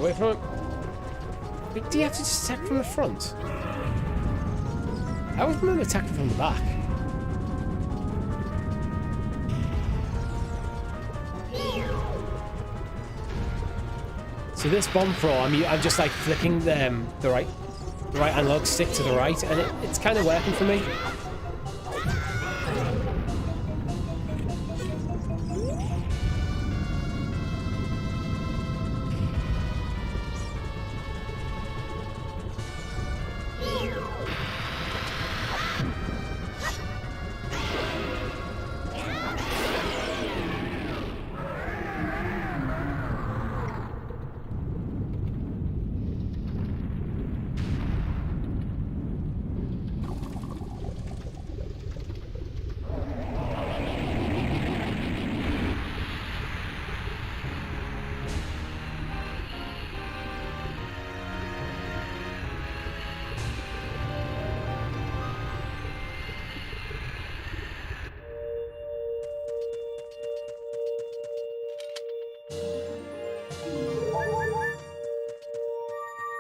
[SPEAKER 1] away from him. Wait, do you have to just attack from the front? I always remember attacking from the back. So this bomb throw, I'm just like flicking the right analog stick to the right, and it's kind of working for me.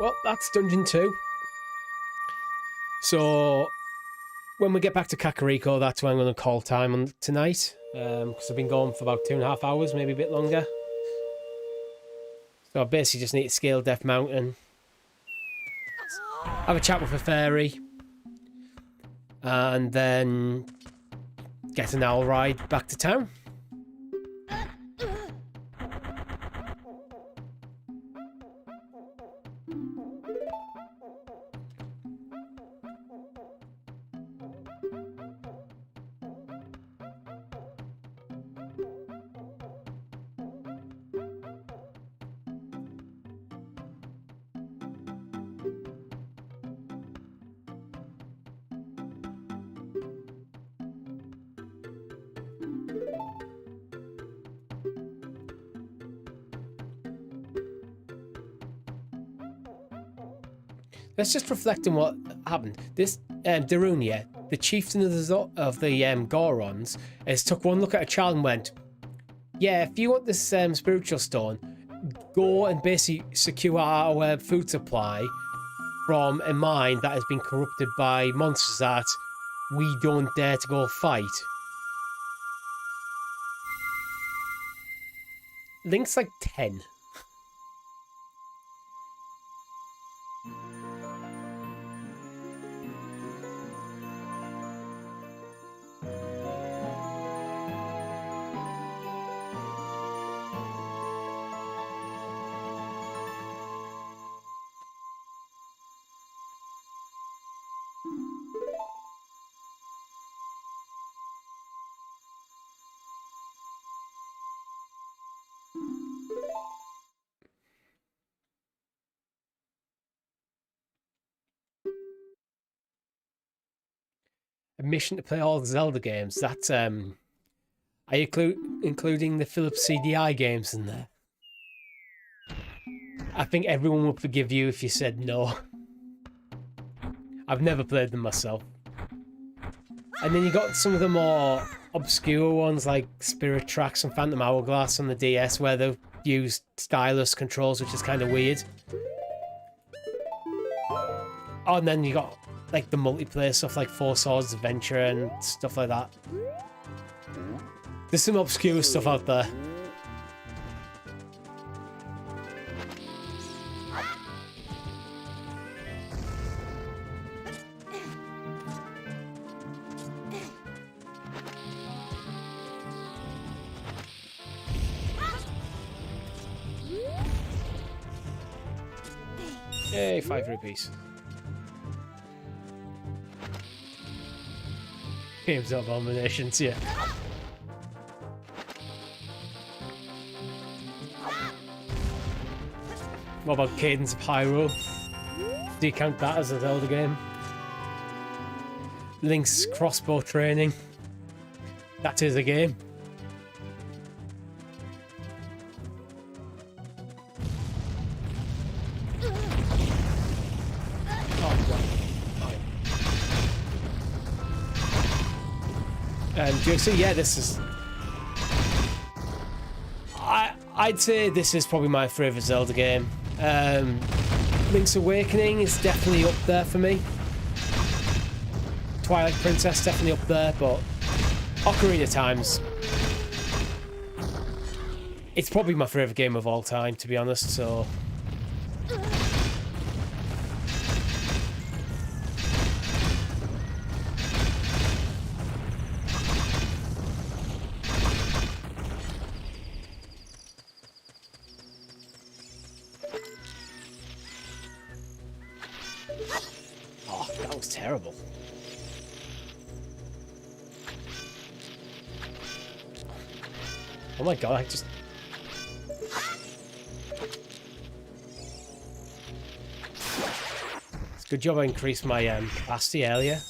[SPEAKER 1] Well, that's Dungeon 2. So, when we get back to Kakariko, that's when I'm going to call time on tonight. Because I've been going for about 2.5 hours, maybe a bit longer. So I basically just need to scale Death Mountain. Have a chat with a fairy. And then get an owl ride back to town. Let's just reflect on what happened. This Darunia, the chieftain of the Gorons, has took one look at a child and went, "Yeah, if you want this spiritual stone, go and basically secure our food supply from a mine that has been corrupted by monsters that we don't dare to go fight." Link's like 10. A mission to play all the Zelda games. That's are you including the Philips CDI games in there? I think everyone would forgive you if you said no. I've never played them myself. And then you got some of the more obscure ones like Spirit Tracks and Phantom Hourglass on the DS, where they've used stylus controls, which is kind of weird. Oh, and then you got like the multiplayer stuff like Four Swords Adventure and stuff like that. There's some obscure stuff out there. Yay, 5 rupees. Games of Abominations, yeah. What about Cadence of Hyrule? Do you count that as a Zelda game? Link's crossbow training. That is a game. So yeah, this is... I'd say this is probably my favourite Zelda game. Link's Awakening is definitely up there for me. Twilight Princess definitely up there, but Ocarina of Time's... It's probably my favourite game of all time, to be honest, so... Oh, that was terrible. Oh my god, I just... It's a good job I increased my capacity earlier.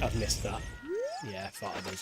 [SPEAKER 1] I've missed that. Yeah, I thought I did.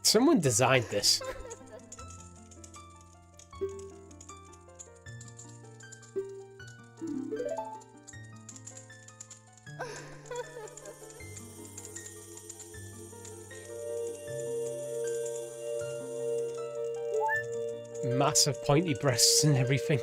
[SPEAKER 1] Someone designed this. Massive pointy breasts and everything.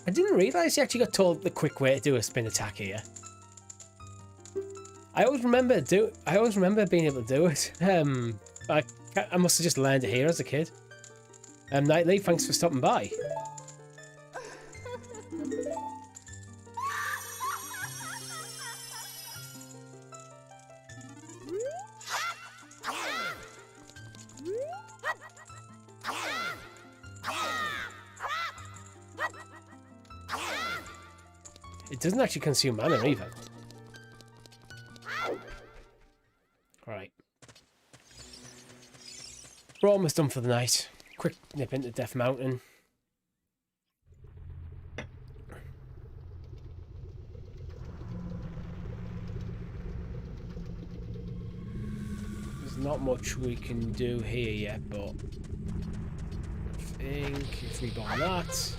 [SPEAKER 1] I didn't realise you actually got told the quick way to do a spin attack here. I always remember being able to do it. I must have just learned it here as a kid. Nightly, thanks for stopping by. It doesn't actually consume mana either. Alright. We're almost done for the night. Quick nip into Death Mountain. There's not much we can do here yet, but I think if we buy that...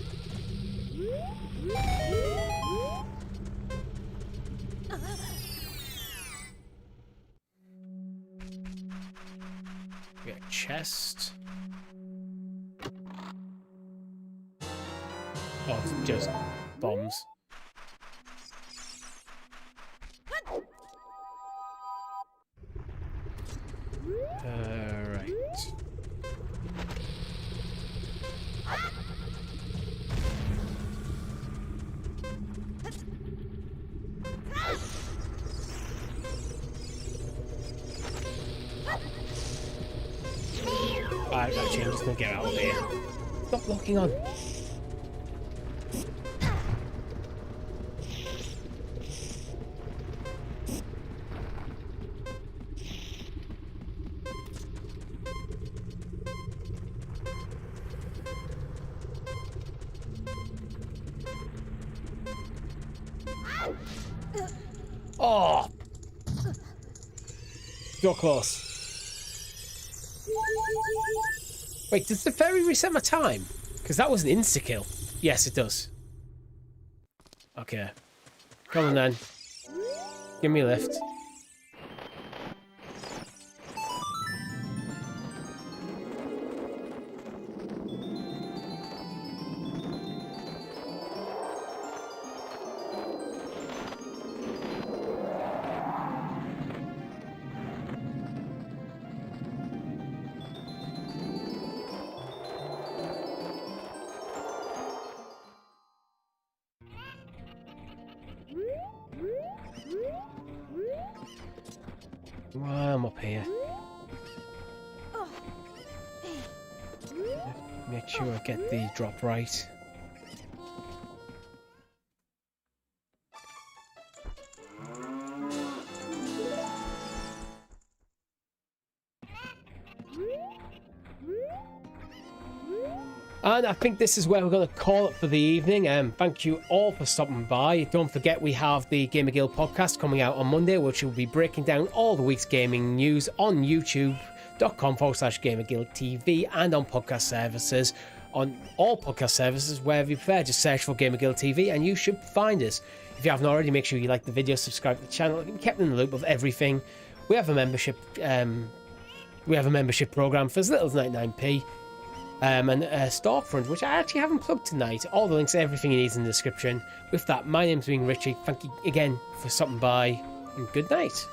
[SPEAKER 1] We got a chest. Oh, it's just bombs. Right. Actually, I'm just gonna get out of here. Stop locking on. Oh! So close. Wait, does the fairy reset my time? Because that was an insta-kill. Yes, it does. Okay. Come on then. Give me a lift. I'm up here. Make sure I get the drop right. And I think this is where we're going to call it for the evening. Thank you all for stopping by. Don't forget we have the GamerGuild Podcast coming out on Monday, which will be breaking down all the week's gaming news on youtube.com/GamerGuild TV and on podcast services. On all podcast services, wherever you prefer, just search for GamerGuild TV and you should find us. If you haven't already, make sure you like the video, subscribe to the channel, be kept in the loop of everything. We have a membership program for as little as 99p. And a storefront, which I actually haven't plugged tonight. All the links, everything you need is in the description. With that, my name's been Richie. Thank you again for stopping by, and good night.